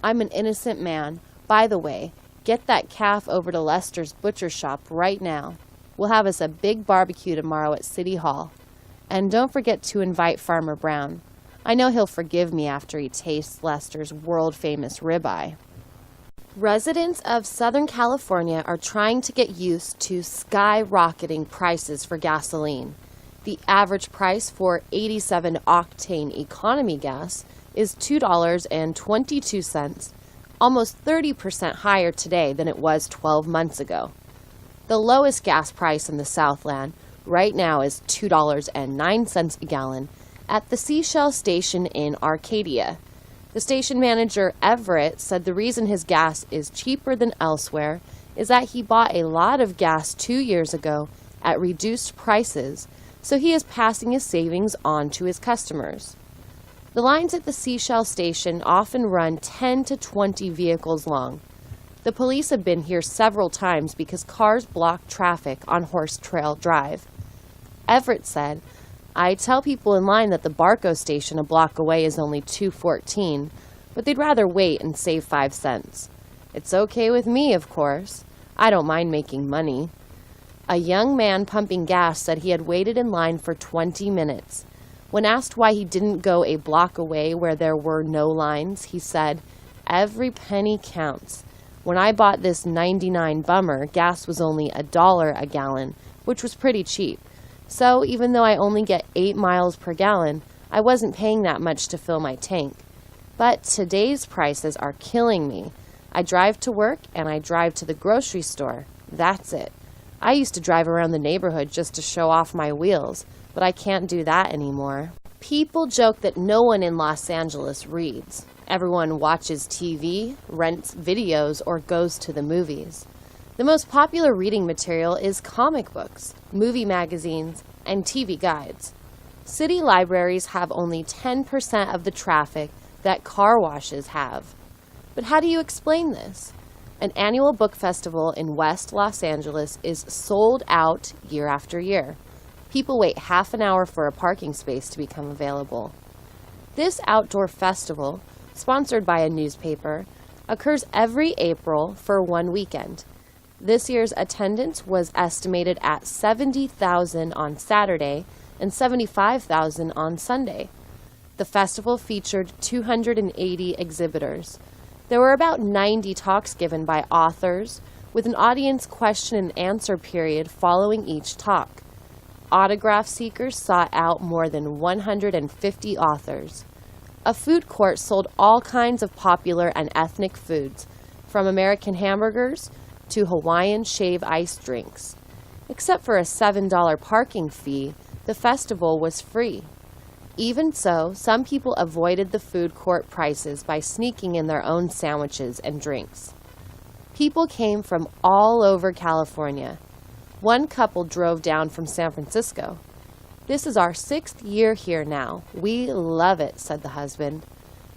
I'm an innocent man. By the way, get that calf over to Lester's butcher shop right now. We'll have us a big barbecue tomorrow at City Hall. And don't forget to invite Farmer Brown. I know he'll forgive me after he tastes Lester's world-famous ribeye." Residents of Southern California are trying to get used to skyrocketing prices for gasoline. The average price for 87 octane economy gas is $2.22, almost 30% higher today than it was 12 months ago. The lowest gas price in the Southland right now is $2.09 a gallon at the Seashell station in Arcadia. The station manager, Everett, said the reason his gas is cheaper than elsewhere is that he bought a lot of gas 2 years ago at reduced prices, so he is passing his savings on to his customers. The lines at the Seashell station often run 10 to 20 vehicles long. The police have been here several times because cars block traffic on Horse Trail Drive. Everett said, "I tell people in line that the Barco station a block away is only $2.14, but they'd rather wait and save 5 cents. It's okay with me, of course. I don't mind making money." A young man pumping gas said he had waited in line for 20 minutes. When asked why he didn't go a block away where there were no lines, he said, "Every penny counts. When I bought this 99 Bummer, gas was only $1 a gallon, which was pretty cheap. So even though I only get 8 miles per gallon, I wasn't paying that much to fill my tank. But today's prices are killing me. I drive to work and I drive to the grocery store. That's it. I used to drive around the neighborhood just to show off my wheels, but I can't do that anymore. People joke that no one in Los Angeles reads. Everyone watches TV, rents videos, or goes to the movies. The most popular reading material is comic books, movie magazines, and TV guides. City libraries have only 10% of the traffic that car washes have. But how do you explain this? An annual book festival in West Los Angeles is sold out year after year. People wait half an hour for a parking space to become available. This outdoor festival, sponsored by a newspaper, occurs every April for one weekend. This year's attendance was estimated at 70,000 on Saturday and 75,000 on Sunday. The festival featured 280 exhibitors. There were about 90 talks given by authors, with an audience question and answer period following each talk. Autograph seekers sought out more than 150 authors. A food court sold all kinds of popular and ethnic foods, from American hamburgers to Hawaiian shave ice drinks. Except for a $7 parking fee, the festival was free. Even so, some people avoided the food court prices by sneaking in their own sandwiches and drinks. People came from all over California. One couple drove down from San Francisco. "This is our 6th year here now. We love it," said the husband.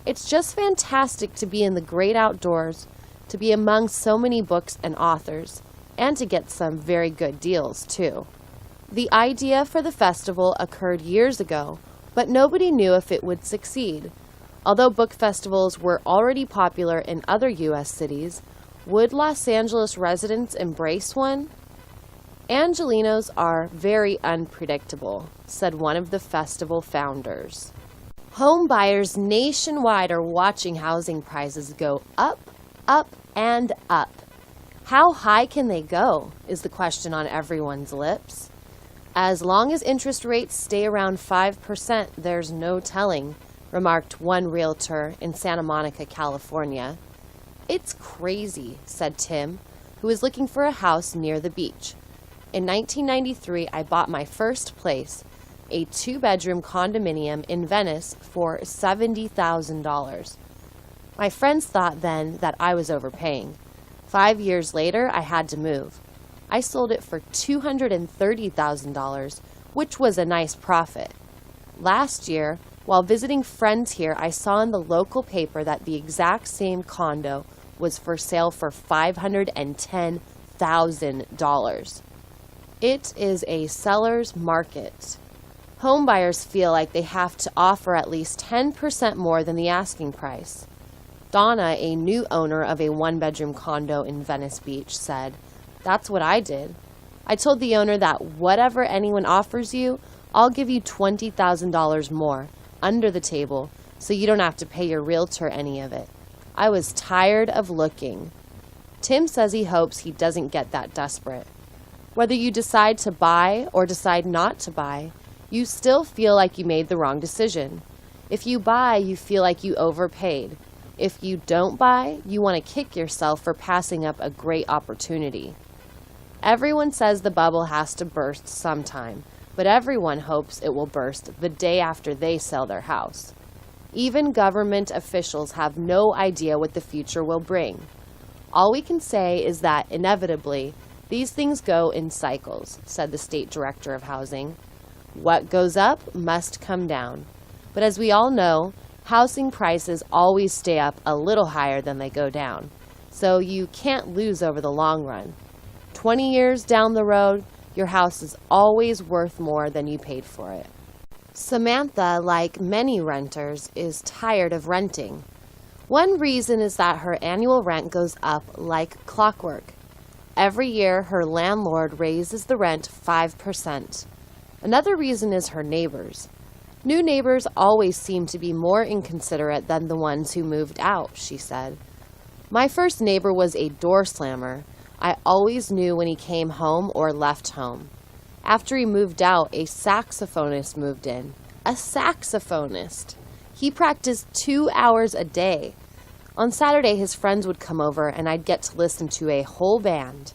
"It's just fantastic to be in the great outdoors, to be among so many books and authors, and to get some very good deals, too." The idea for the festival occurred years ago, but nobody knew if it would succeed. Although book festivals were already popular in other U.S. cities, would Los Angeles residents embrace one? "Angelenos are very unpredictable," said one of the festival founders. Home buyers nationwide are watching housing prices go up, up, and up. How high can they go, is the question on everyone's lips. As long as interest rates stay around 5%, there's no telling, remarked one realtor in Santa Monica, California. "It's crazy," said Tim, who was looking for a house near the beach. "In 1993, I bought my first place, a 2-bedroom condominium in Venice, for $70,000. My friends thought then that I was overpaying. 5 years later, I had to move. I sold it for $230,000, which was a nice profit. Last year, while visiting friends here, I saw in the local paper that the exact same condo was for sale for $510,000. It is a seller's market. Home buyers feel like they have to offer at least 10% more than the asking price. Donna, a new owner of a 1-bedroom condo in Venice Beach, said, "That's what I did. I told the owner that whatever anyone offers you, I'll give you $20,000 more, under the table, so you don't have to pay your realtor any of it. I was tired of looking." Tim says he hopes he doesn't get that desperate. Whether you decide to buy or decide not to buy, you still feel like you made the wrong decision. If you buy, you feel like you overpaid. If you don't buy, you want to kick yourself for passing up a great opportunity. Everyone says the bubble has to burst sometime, but everyone hopes it will burst the day after they sell their house. Even government officials have no idea what the future will bring. All we can say is that, inevitably, these things go in cycles, said the state director of housing. What goes up must come down. But as we all know, housing prices always stay up a little higher than they go down, so you can't lose over the long run. 20 years down the road, your house is always worth more than you paid for it. Samantha, like many renters, is tired of renting. One reason is that her annual rent goes up like clockwork. Every year, her landlord raises the rent 5%. Another reason is her neighbors. New neighbors always seem to be more inconsiderate than the ones who moved out, she said. My first neighbor was a door slammer. I always knew when he came home or left home. After he moved out, a saxophonist moved in. A saxophonist! He practiced 2 hours a day. On Saturday, his friends would come over, and I'd get to listen to a whole band.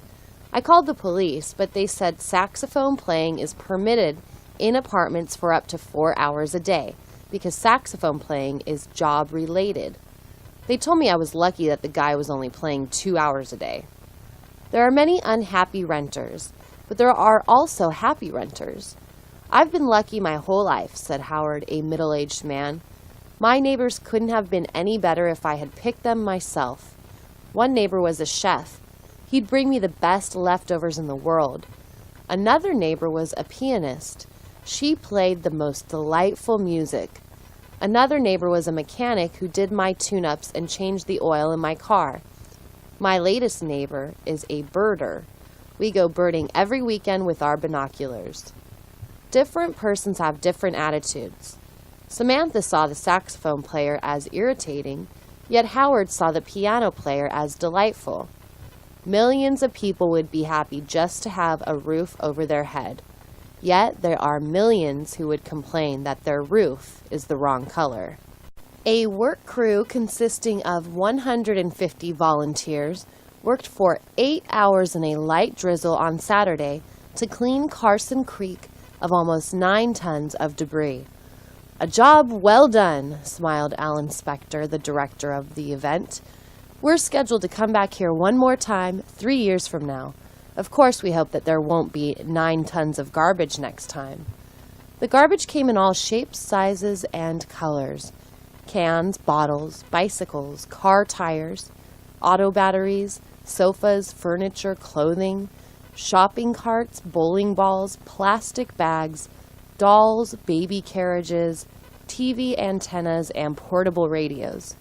I called the police, but they said saxophone playing is permitted in apartments for up to 4 hours a day, because saxophone playing is job-related. They told me I was lucky that the guy was only playing 2 hours a day. There are many unhappy renters, but there are also happy renters. I've been lucky my whole life, said Howard, a middle-aged man. My neighbors couldn't have been any better if I had picked them myself. One neighbor was a chef. He'd bring me the best leftovers in the world. Another neighbor was a pianist. She played the most delightful music. Another neighbor was a mechanic who did my tune-ups and changed the oil in my car. My latest neighbor is a birder. We go birding every weekend with our binoculars. Different persons have different attitudes. Samantha saw the saxophone player as irritating, yet Howard saw the piano player as delightful. Millions of people would be happy just to have a roof over their head. Yet there are millions who would complain that their roof is the wrong color. A work crew consisting of 150 volunteers worked for 8 hours in a light drizzle on Saturday to clean Carson Creek of almost 9 tons of debris. A job well done, smiled Alan Spector, the director of the event. We're scheduled to come back here one more time 3 years from now. Of course, we hope that there won't be 9 tons of garbage next time. The garbage came in all shapes, sizes, and colors. Cans, bottles, bicycles, car tires, auto batteries, sofas, furniture, clothing, shopping carts, bowling balls, plastic bags, dolls, baby carriages, TV antennas, and portable radios.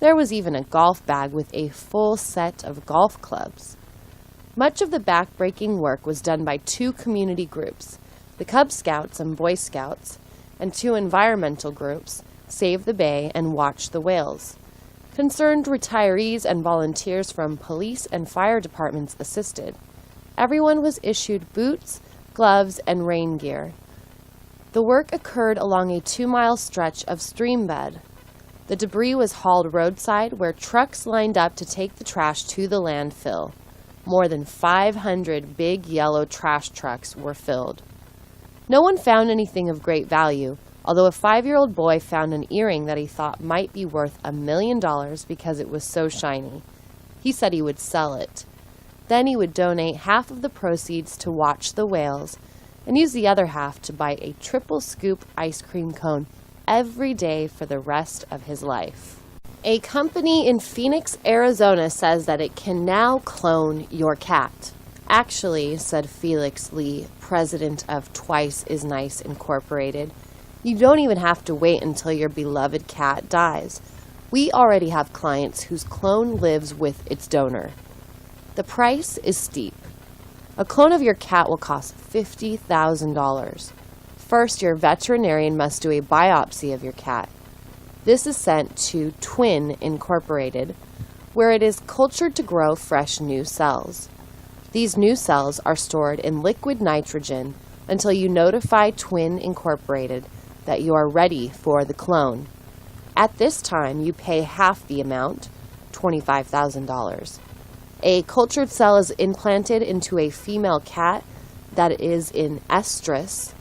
There was even a golf bag with a full set of golf clubs. Much of the back-breaking work was done by 2 community groups, the Cub Scouts and Boy Scouts, and 2 environmental groups, Save the Bay and Watch the Whales. Concerned retirees and volunteers from police and fire departments assisted. Everyone was issued boots, gloves, and rain gear. The work occurred along a 2-mile stretch of stream bed. The debris was hauled roadside where trucks lined up to take the trash to the landfill. More than 500 big yellow trash trucks were filled. No one found anything of great value, although a 5-year-old boy found an earring that he thought might be worth $1 million because it was so shiny. He said he would sell it. Then he would donate half of the proceeds to Watch the Whales and use the other half to buy a triple scoop ice cream cone every day for the rest of his life. A company in Phoenix, Arizona says that it can now clone your cat. Actually, said Felix Lee, president of Twice is Nice Incorporated, you don't even have to wait until your beloved cat dies. We already have clients whose clone lives with its donor. The price is steep. A clone of your cat will cost $50,000. First, your veterinarian must do a biopsy of your cat. This is sent to Twin Incorporated, where it is cultured to grow fresh new cells. These new cells are stored in liquid nitrogen until you notify Twin Incorporated that you are ready for the clone. At this time, you pay half the amount, $25,000. A cultured cell is implanted into a female cat that is in estrus,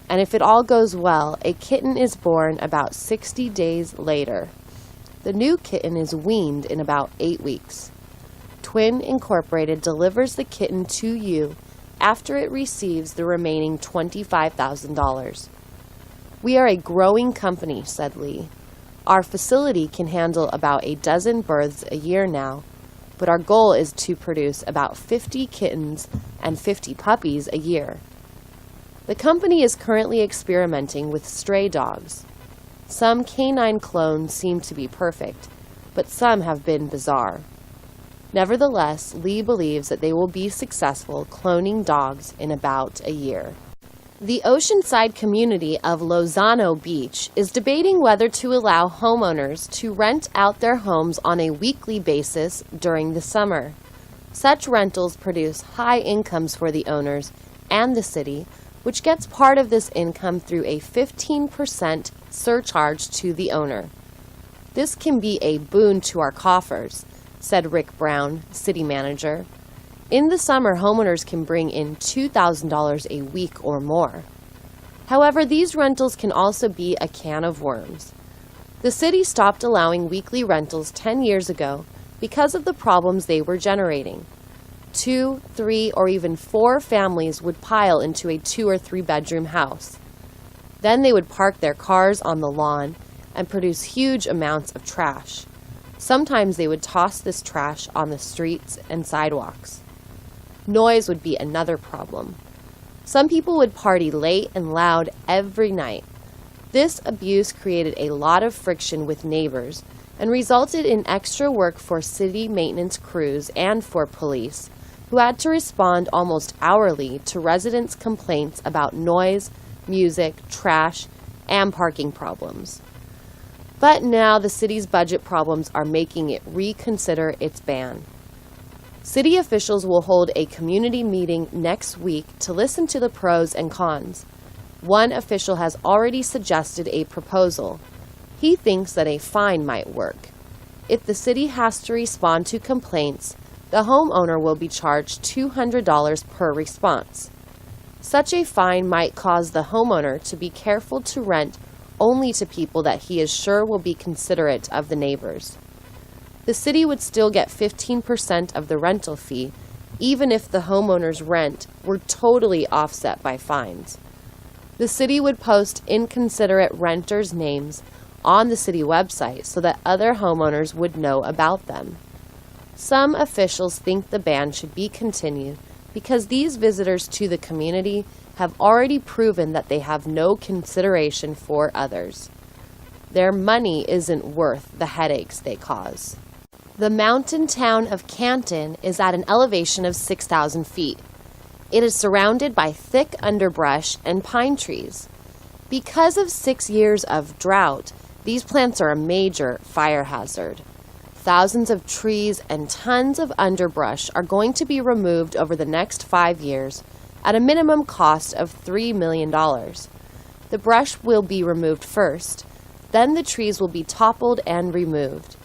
and if it all goes well, a kitten is born about 60 days later. The new kitten is weaned in about 8 weeks. Twin Incorporated delivers the kitten to you after it receives the remaining $25,000. We are a growing company, said Lee. Our facility can handle about a dozen births a year now, but our goal is to produce about 50 kittens and 50 puppies a year. The company is currently experimenting with stray dogs. Some canine clones seem to be perfect, but some have been bizarre. Nevertheless, Lee believes that they will be successful cloning dogs in about a year. The oceanside community of Lozano Beach is debating whether to allow homeowners to rent out their homes on a weekly basis during the summer. Such rentals produce high incomes for the owners and the city, which gets part of this income through a 15% surcharge to the owner. This can be a boon to our coffers, said Rick Brown, city manager. In the summer, homeowners can bring in $2,000 a week or more. However, these rentals can also be a can of worms. The city stopped allowing weekly rentals 10 years ago because of the problems they were generating. 2, 3, or even 4 families would pile into a 2 or 3 bedroom house. Then they would park their cars on the lawn and produce huge amounts of trash. Sometimes they would toss this trash on the streets and sidewalks. Noise would be another problem. Some people would party late and loud every night. This abuse created a lot of friction with neighbors and resulted in extra work for city maintenance crews and for police, who had to respond almost hourly to residents' complaints about noise, music, trash, and parking problems. But now the city's budget problems are making it reconsider its ban. City officials will hold a community meeting next week to listen to the pros and cons. One official has already suggested a proposal. He thinks that a fine might work. If the city has to respond to complaints, the homeowner will be charged $200 per response. Such a fine might cause the homeowner to be careful to rent only to people that he is sure will be considerate of the neighbors. The city would still get 15% of the rental fee, even if the homeowner's rent were totally offset by fines. The city would post inconsiderate renters' names on the city website so that other homeowners would know about them. Some officials think the ban should be continued because these visitors to the community have already proven that they have no consideration for others. Their money isn't worth the headaches they cause. The mountain town of Canton is at an elevation of 6,000 feet. It is surrounded by thick underbrush and pine trees. Because of 6 years of drought, these plants are a major fire hazard. Thousands of trees and tons of underbrush are going to be removed over the next 5 years at a minimum cost of $3 million. The brush will be removed first, then the trees will be toppled and removed.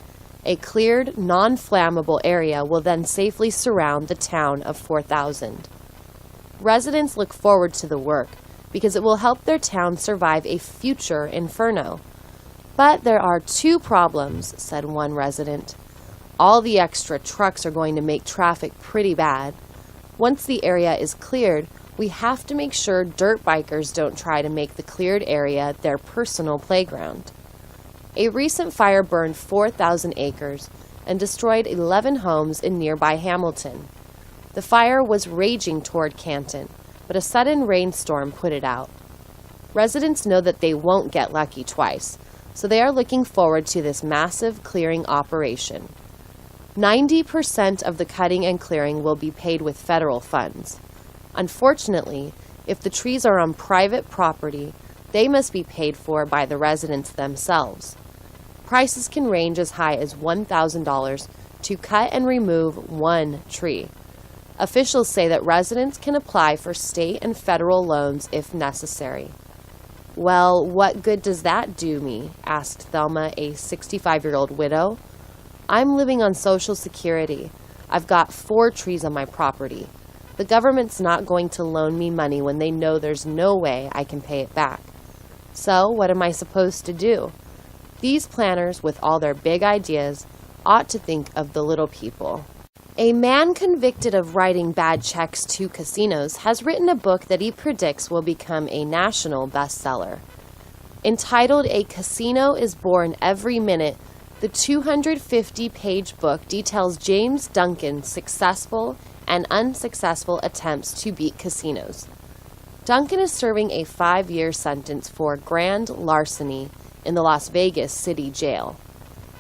A cleared, non-flammable area will then safely surround the town of 4,000. Residents look forward to the work because it will help their town survive a future inferno. But there are 2 problems, said one resident. All the extra trucks are going to make traffic pretty bad. Once the area is cleared, we have to make sure dirt bikers don't try to make the cleared area their personal playground. A recent fire burned 4,000 acres and destroyed 11 homes in nearby Hamilton. The fire was raging toward Canton, but a sudden rainstorm put it out. Residents know that they won't get lucky twice, so they are looking forward to this massive clearing operation. 90% of the cutting and clearing will be paid with federal funds. Unfortunately, if the trees are on private property, they must be paid for by the residents themselves. Prices can range as high as $1,000 to cut and remove one tree. Officials say that residents can apply for state and federal loans if necessary. Well, what good does that do me? Asked Thelma, a 65-year-old widow. I'm living on Social Security. I've got 4 trees on my property. The government's not going to loan me money when they know there's no way I can pay it back. So, what am I supposed to do? These planners, with all their big ideas, ought to think of the little people. A man convicted of writing bad checks to casinos has written a book that he predicts will become a national bestseller. Entitled A Casino is Born Every Minute, the 250-page book details James Duncan's successful and unsuccessful attempts to beat casinos. Duncan is serving a 5-year sentence for grand larceny in the Las Vegas City Jail.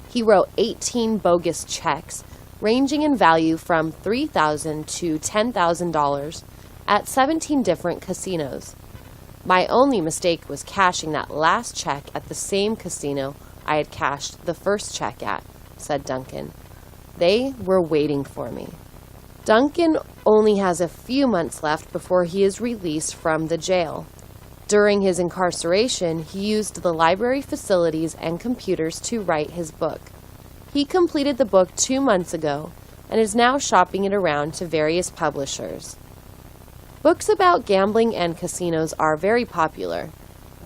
He wrote 18 bogus checks, ranging in value from $3,000 to $10,000 at 17 different casinos. My only mistake was cashing that last check at the same casino I had cashed the first check at, said Duncan. They were waiting for me. Duncan only has a few months left before he is released from the jail. During his incarceration, he used the library facilities and computers to write his book. He completed the book 2 months ago and is now shopping it around to various publishers. Books about gambling and casinos are very popular.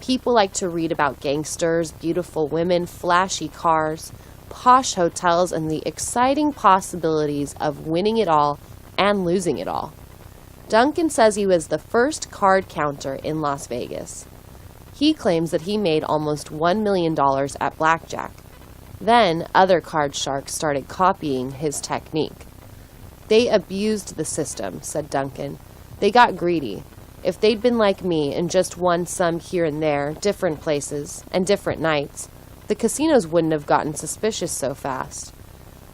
People like to read about gangsters, beautiful women, flashy cars, posh hotels, and the exciting possibilities of winning it all and losing it all. Duncan says he was the first card counter in Las Vegas. He claims that he made almost $1 million at blackjack. Then, other card sharks started copying his technique. They abused the system, said Duncan. They got greedy. If they'd been like me and just won some here and there, different places, and different nights, the casinos wouldn't have gotten suspicious so fast.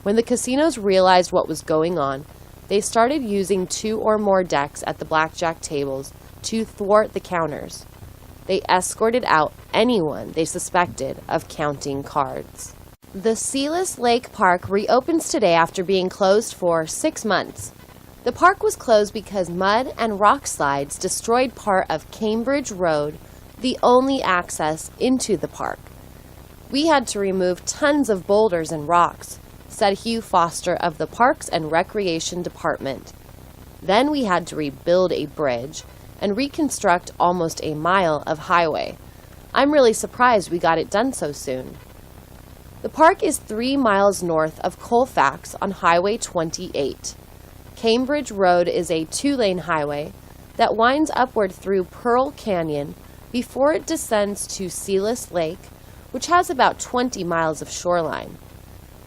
When the casinos realized what was going on, they started using 2 or more decks at the blackjack tables to thwart the counters. They escorted out anyone they suspected of counting cards. The Sealess Lake Park reopens today after being closed for 6 months. The park was closed because mud and rock slides destroyed part of Cambridge Road, the only access into the park. We had to remove tons of boulders and rocks, said Hugh Foster of the Parks and Recreation Department. Then we had to rebuild a bridge and reconstruct almost a mile of highway. I'm really surprised we got it done so soon. The park is 3 miles north of Colfax on Highway 28. Cambridge Road is a 2-lane highway that winds upward through Pearl Canyon before it descends to Sealess Lake, which has about 20 miles of shoreline.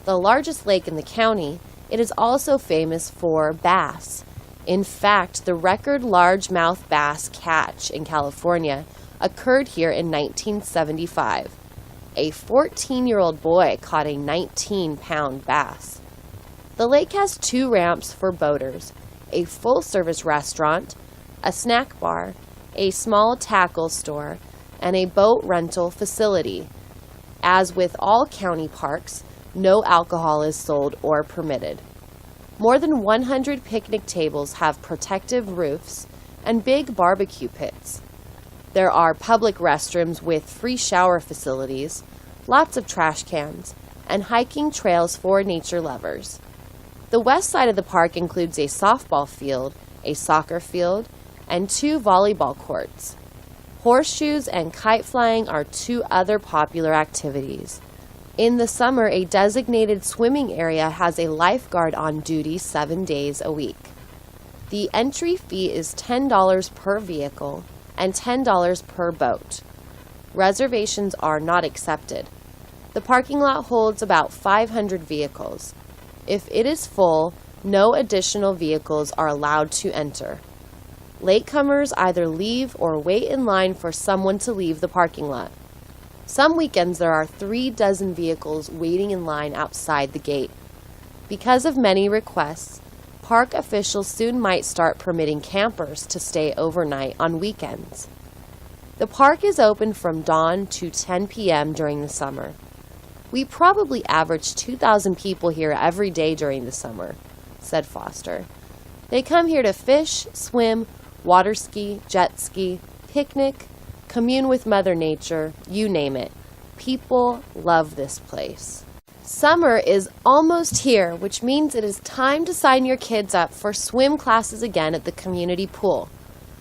The largest lake in the county, it is also famous for bass. In fact, the record largemouth bass catch in California occurred here in 1975. A 14-year-old boy caught a 19-pound bass. The lake has 2 ramps for boaters, a full-service restaurant, a snack bar, a small tackle store, and a boat rental facility. As with all county parks, no alcohol is sold or permitted. More than 100 picnic tables have protective roofs and big barbecue pits. There are public restrooms with free shower facilities, lots of trash cans, and hiking trails for nature lovers. The west side of the park includes a softball field, a soccer field, and 2 volleyball courts. Horseshoes and kite flying are 2 other popular activities. In the summer, a designated swimming area has a lifeguard on duty 7 days a week. The entry fee is $10 per vehicle and $10 per boat. Reservations are not accepted. The parking lot holds about 500 vehicles. If it is full, no additional vehicles are allowed to enter. Latecomers either leave or wait in line for someone to leave the parking lot. Some weekends there are 3 dozen vehicles waiting in line outside the gate. Because of many requests, park officials soon might start permitting campers to stay overnight on weekends. The park is open from dawn to 10 p.m. during the summer. We probably average 2,000 people here every day during the summer, said Foster. They come here to fish, swim, water ski, jet ski, picnic, commune with Mother Nature, you name it. People love this place. Summer is almost here, which means it is time to sign your kids up for swim classes again at the community pool.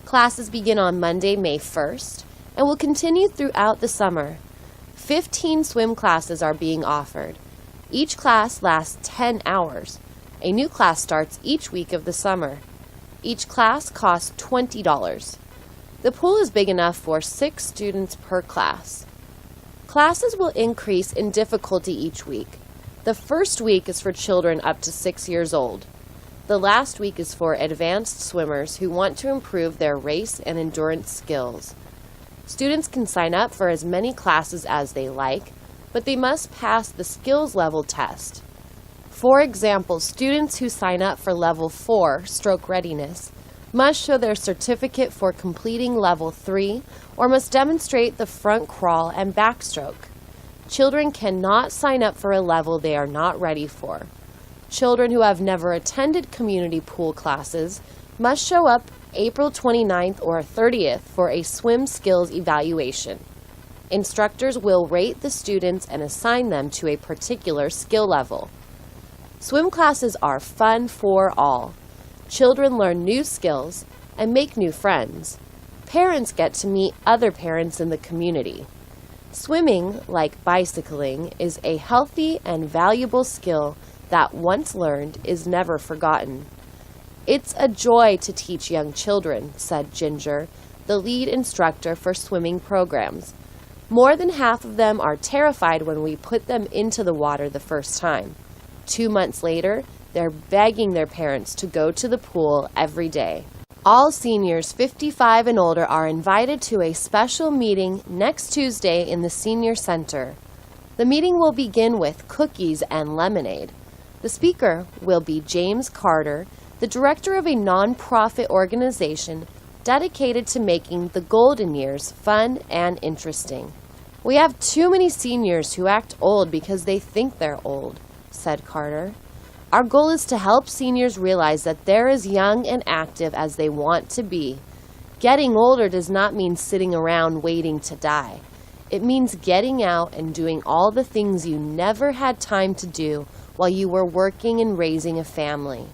Classes begin on Monday, May 1st, and will continue throughout the summer. 15 swim classes are being offered. Each class lasts 10 hours. A new class starts each week of the summer. Each class costs $20. The pool is big enough for 6 students per class. Classes will increase in difficulty each week. The first week is for children up to 6 years old. The last week is for advanced swimmers who want to improve their race and endurance skills. Students can sign up for as many classes as they like, but they must pass the skills level test. For example, students who sign up for level 4, stroke readiness, must show their certificate for completing level 3 or must demonstrate the front crawl and backstroke. Children cannot sign up for a level they are not ready for. Children who have never attended community pool classes must show up April 29th or 30th for a swim skills evaluation. Instructors will rate the students and assign them to a particular skill level. Swim classes are fun for all. Children learn new skills and make new friends. Parents get to meet other parents in the community. Swimming, like bicycling, is a healthy and valuable skill that once learned is never forgotten. It's a joy to teach young children, said Ginger, the lead instructor for swimming programs. More than half of them are terrified when we put them into the water the first time. 2 months later, they're begging their parents to go to the pool every day. All seniors 55 and older are invited to a special meeting next Tuesday in the Senior Center. The meeting will begin with cookies and lemonade. The speaker will be James Carter, the director of a nonprofit organization dedicated to making the golden years fun and interesting. We have too many seniors who act old because they think they're old, said Carter. Our goal is to help seniors realize that they're as young and active as they want to be. Getting older does not mean sitting around waiting to die. It means getting out and doing all the things you never had time to do while you were working and raising a family.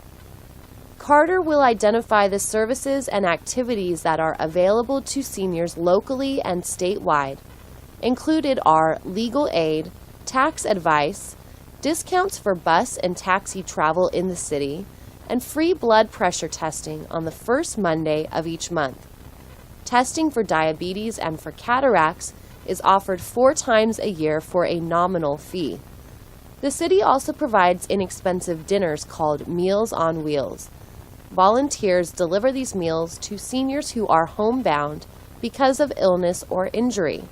Carter will identify the services and activities that are available to seniors locally and statewide. Included are legal aid, tax advice, discounts for bus and taxi travel in the city, and free blood pressure testing on the first Monday of each month. Testing for diabetes and for cataracts is offered 4 times a year for a nominal fee. The city also provides inexpensive dinners called Meals on Wheels. Volunteers deliver these meals to seniors who are homebound because of illness or injury.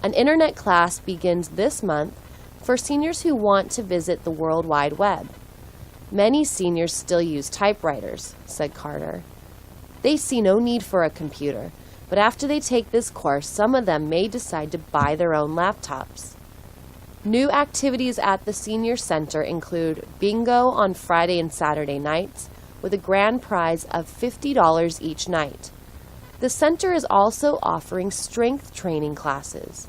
An internet class begins this month for seniors who want to visit the World Wide Web. Many seniors still use typewriters, said Carter. They see no need for a computer, but after they take this course, some of them may decide to buy their own laptops. New activities at the Senior Center include bingo on Friday and Saturday nights, with a grand prize of $50 each night. The center is also offering strength training classes.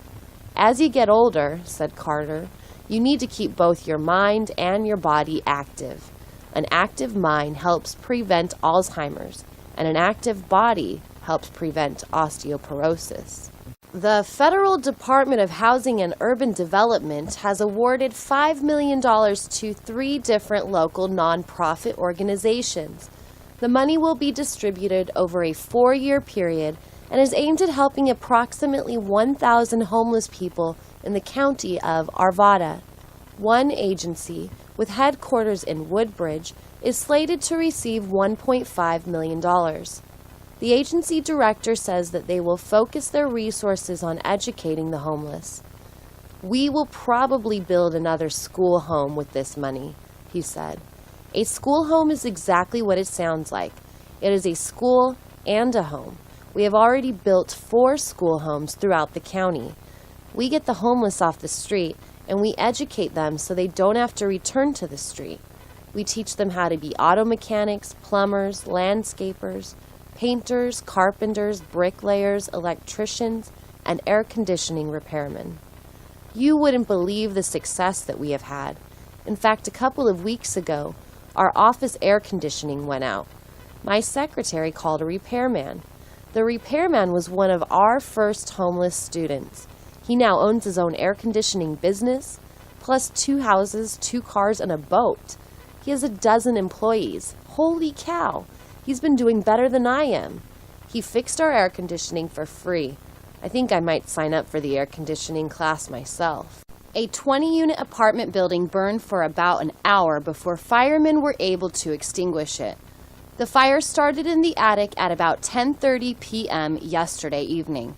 As you get older, said Carter, you need to keep both your mind and your body active. An active mind helps prevent Alzheimer's, and an active body helps prevent osteoporosis. The Federal Department of Housing and Urban Development has awarded $5 million to 3 different local nonprofit organizations. The money will be distributed over a 4-year period and is aimed at helping approximately 1,000 homeless people in the county of Arvada. One agency, with headquarters in Woodbridge, is slated to receive $1.5 million. The agency director says that they will focus their resources on educating the homeless. We will probably build another school home with this money, he said. A school home is exactly what it sounds like. It is a school and a home. We have already built 4 school homes throughout the county. We get the homeless off the street and we educate them so they don't have to return to the street. We teach them how to be auto mechanics, plumbers, landscapers, painters, carpenters, bricklayers, electricians, and air conditioning repairmen. You wouldn't believe the success that we have had. In fact, a couple of weeks ago, our office air conditioning went out. My secretary called a repairman. The repairman was one of our first homeless students. He now owns his own air conditioning business, plus 2 houses, 2 cars, and a boat. He has 12 employees. Holy cow! He's been doing better than I am. He fixed our air conditioning for free. I think I might sign up for the air conditioning class myself. A 20-unit apartment building burned for about an hour before firemen were able to extinguish it. The fire started in the attic at about 10:30 p.m. yesterday evening.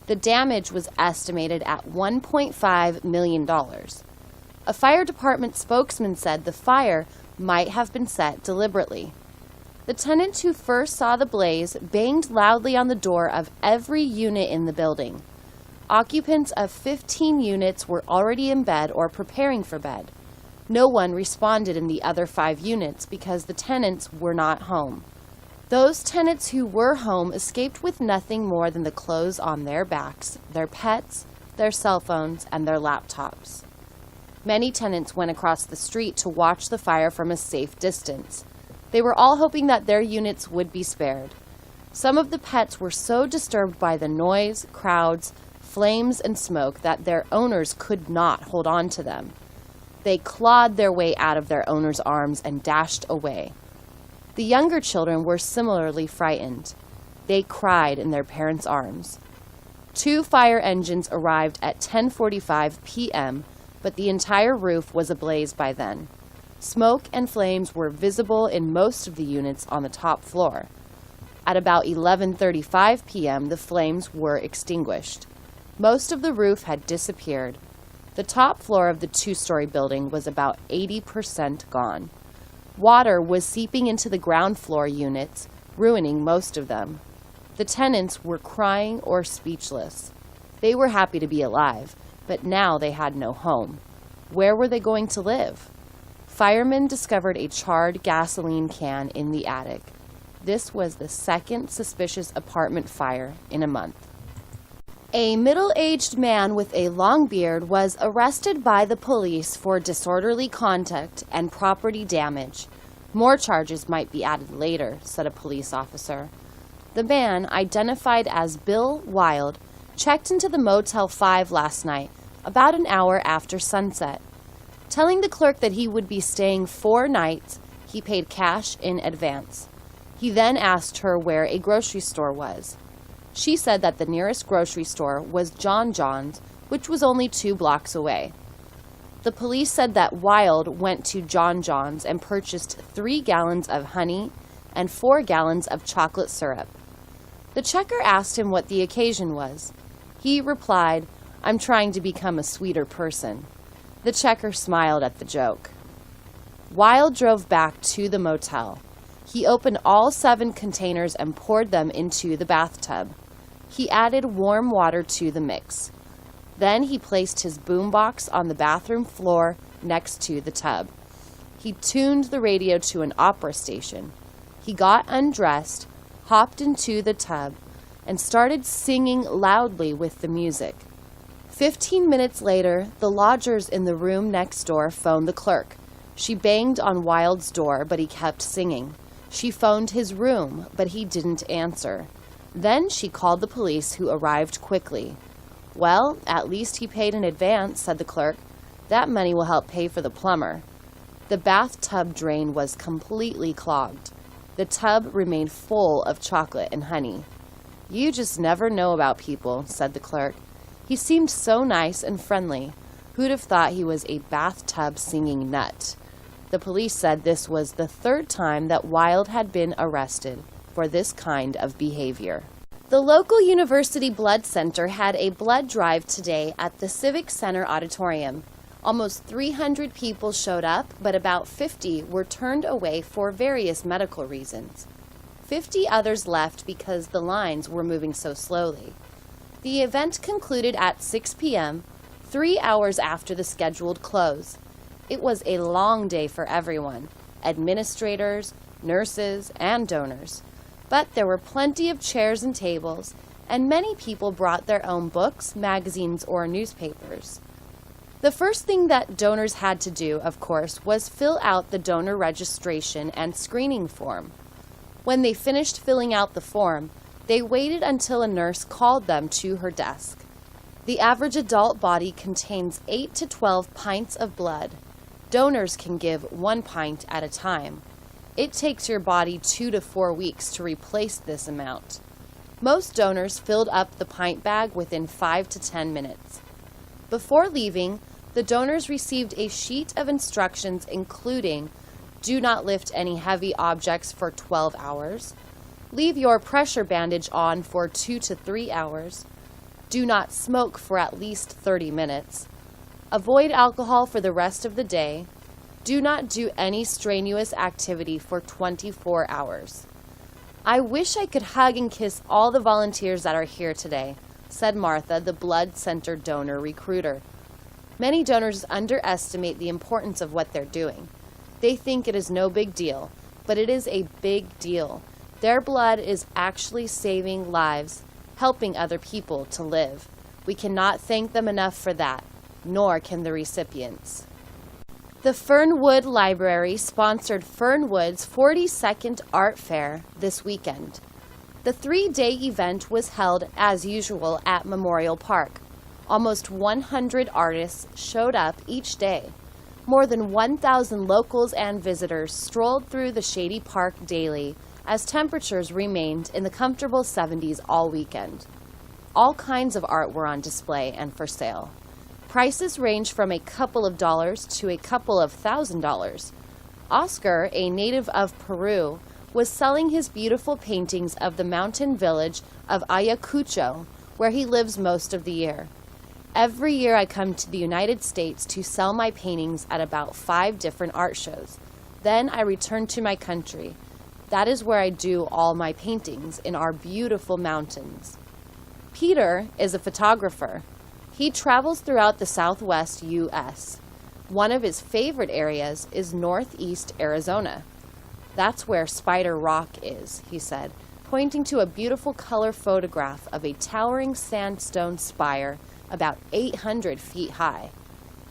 The damage was estimated at $1.5 million. A fire department spokesman said the fire might have been set deliberately. The tenant who first saw the blaze banged loudly on the door of every unit in the building. Occupants of 15 units were already in bed or preparing for bed. No one responded in the other 5 units because the tenants were not home. Those tenants who were home escaped with nothing more than the clothes on their backs, their pets, their cell phones, and their laptops. Many tenants went across the street to watch the fire from a safe distance. They were all hoping that their units would be spared. Some of the pets were so disturbed by the noise, crowds, flames, and smoke that their owners could not hold on to them. They clawed their way out of their owner's arms and dashed away. The younger children were similarly frightened. They cried in their parents' arms. 2 fire engines arrived at 10:45 p.m., but the entire roof was ablaze by then. Smoke and flames were visible in most of the units on the top floor. At about 11:35 p.m., the flames were extinguished. Most of the roof had disappeared. The top floor of the 2-story building was about 80% gone. Water was seeping into the ground floor units, ruining most of them. The tenants were crying or speechless. They were happy to be alive, but now they had no home. Where were they going to live? Firemen discovered a charred gasoline can in the attic. This was the second suspicious apartment fire in a month. A middle-aged man with a long beard was arrested by the police for disorderly conduct and property damage. More charges might be added later, said a police officer. The man, identified as Bill Wild, checked into the Motel 5 last night, about an hour after sunset. Telling the clerk that he would be staying 4 nights, he paid cash in advance. He then asked her where a grocery store was. She said that the nearest grocery store was John John's, which was only 2 blocks away. The police said that Wild went to John John's and purchased 3 gallons of honey and 4 gallons of chocolate syrup. The checker asked him what the occasion was. He replied, "I'm trying to become a sweeter person." The checker smiled at the joke. Wild drove back to the motel. He opened all 7 containers and poured them into the bathtub. He added warm water to the mix. Then he placed his boombox on the bathroom floor next to the tub. He tuned the radio to an opera station. He got undressed, hopped into the tub, and started singing loudly with the music. 15 minutes later, the lodgers in the room next door phoned the clerk. She banged on Wild's door, but he kept singing. She phoned his room, but he didn't answer. Then she called the police, who arrived quickly. "Well, at least he paid in advance," said the clerk. "That money will help pay for the plumber." The bathtub drain was completely clogged. The tub remained full of chocolate and honey. "You just never know about people," said the clerk. "He seemed so nice and friendly. Who'd have thought he was a bathtub singing nut?" The police said this was the 3rd time that Wild had been arrested for this kind of behavior. The local University Blood Center had a blood drive today at the Civic Center Auditorium. Almost 300 people showed up, but about 50 were turned away for various medical reasons. 50 others left because the lines were moving so slowly. The event concluded at 6 p.m., 3 hours after the scheduled close. It was a long day for everyone, administrators, nurses, and donors. But there were plenty of chairs and tables, and many people brought their own books, magazines, or newspapers. The first thing that donors had to do, of course, was fill out the donor registration and screening form. When they finished filling out the form, they waited until a nurse called them to her desk. The average adult body contains 8 to 12 pints of blood. Donors can give 1 pint at a time. It takes your body 2 to 4 weeks to replace this amount. Most donors filled up the pint bag within 5 to 10 minutes. Before leaving, the donors received a sheet of instructions including: do not lift any heavy objects for 12 hours, leave your pressure bandage on for 2 to 3 hours, do not smoke for at least 30 minutes, avoid alcohol for the rest of the day, do not do any strenuous activity for 24 hours. "I wish I could hug and kiss all the volunteers that are here today," said Martha, the blood center donor recruiter. Many donors underestimate the importance of what they're doing. They think it is no big deal, but it is a big deal. Their blood is actually saving lives, helping other people to live. We cannot thank them enough for that, nor can the recipients. The Fernwood Library sponsored Fernwood's 42nd Art Fair this weekend. The 3-day event was held as usual at Memorial Park. Almost 100 artists showed up each day. More than 1,000 locals and visitors strolled through the shady park daily as temperatures remained in the comfortable 70s all weekend. All kinds of art were on display and for sale. Prices range from a couple of dollars to a couple of $1,000. Oscar, a native of Peru, was selling his beautiful paintings of the mountain village of Ayacucho, where he lives most of the year. Every year I come to the United States to sell my paintings at about 5 different art shows. Then I return to my country. That is where I do all my paintings, in our beautiful mountains. Peter is a photographer. He travels throughout the southwest U.S. One of his favorite areas is northeast Arizona. That's where Spider Rock is, he said, pointing to a beautiful color photograph of a towering sandstone spire about 800 feet high.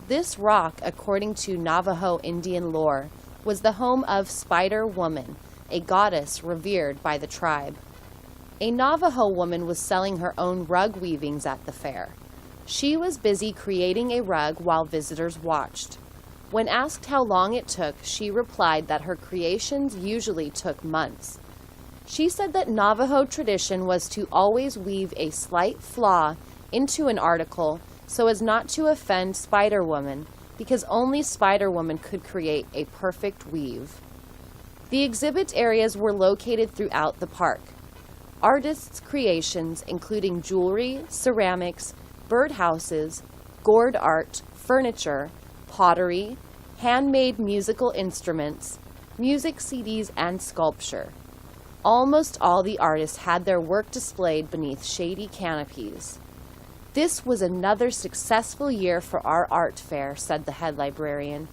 This rock, according to Navajo Indian lore, was the home of Spider Woman, a goddess revered by the tribe. A Navajo woman was selling her own rug weavings at the fair. She was busy creating a rug while visitors watched. When asked how long it took, she replied that her creations usually took months. She said that Navajo tradition was to always weave a slight flaw into an article so as not to offend Spider Woman, because only Spider Woman could create a perfect weave. The exhibit areas were located throughout the park. Artists' creations, including jewelry, ceramics, birdhouses, gourd art, furniture, pottery, handmade musical instruments, music CDs, and sculpture. Almost all the artists had their work displayed beneath shady canopies. This was another successful year for our art fair, said the head librarian.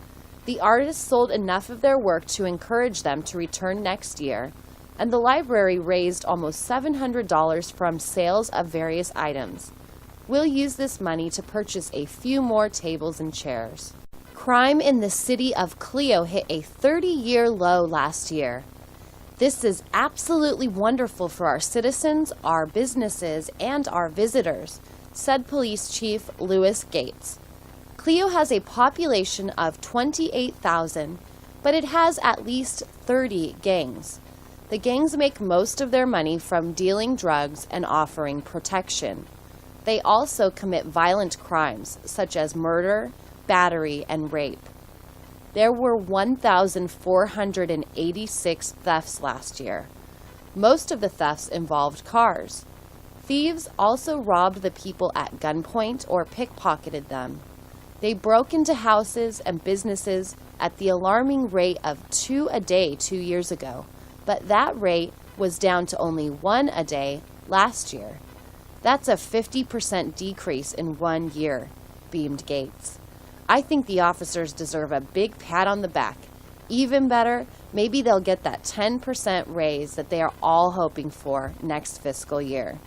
The artists sold enough of their work to encourage them to return next year, and the library raised almost $700 from sales of various items. We'll use this money to purchase a few more tables and chairs. Crime in the city of Clio hit a 30-year low last year. This is absolutely wonderful for our citizens, our businesses, and our visitors, said Police Chief Louis Gates. Clio has a population of 28,000, but it has at least 30 gangs. The gangs make most of their money from dealing drugs and offering protection. They also commit violent crimes, such as murder, battery, and rape. There were 1,486 thefts last year. Most of the thefts involved cars. Thieves also robbed the people at gunpoint or pickpocketed them. They broke into houses and businesses at the alarming rate of 2 a day 2 years ago, but that rate was down to only 1 a day last year. That's a 50% decrease in 1 year, beamed Gates. I think the officers deserve a big pat on the back. Even better, maybe they'll get that 10% raise that they are all hoping for next fiscal year.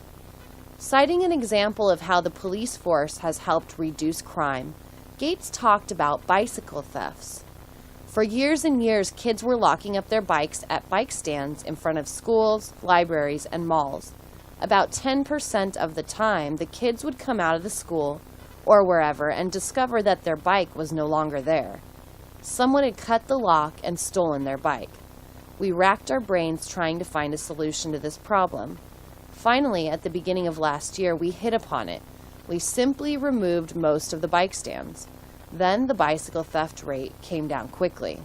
Citing an example of how the police force has helped reduce crime, Gates talked about bicycle thefts. For years and years, kids were locking up their bikes at bike stands in front of schools, libraries, and malls. About 10% of the time, the kids would come out of the school or wherever and discover that their bike was no longer there. Someone had cut the lock and stolen their bike. We racked our brains trying to find a solution to this problem. Finally, at the beginning of last year, we hit upon it. We simply removed most of the bike stands. Then the bicycle theft rate came down quickly.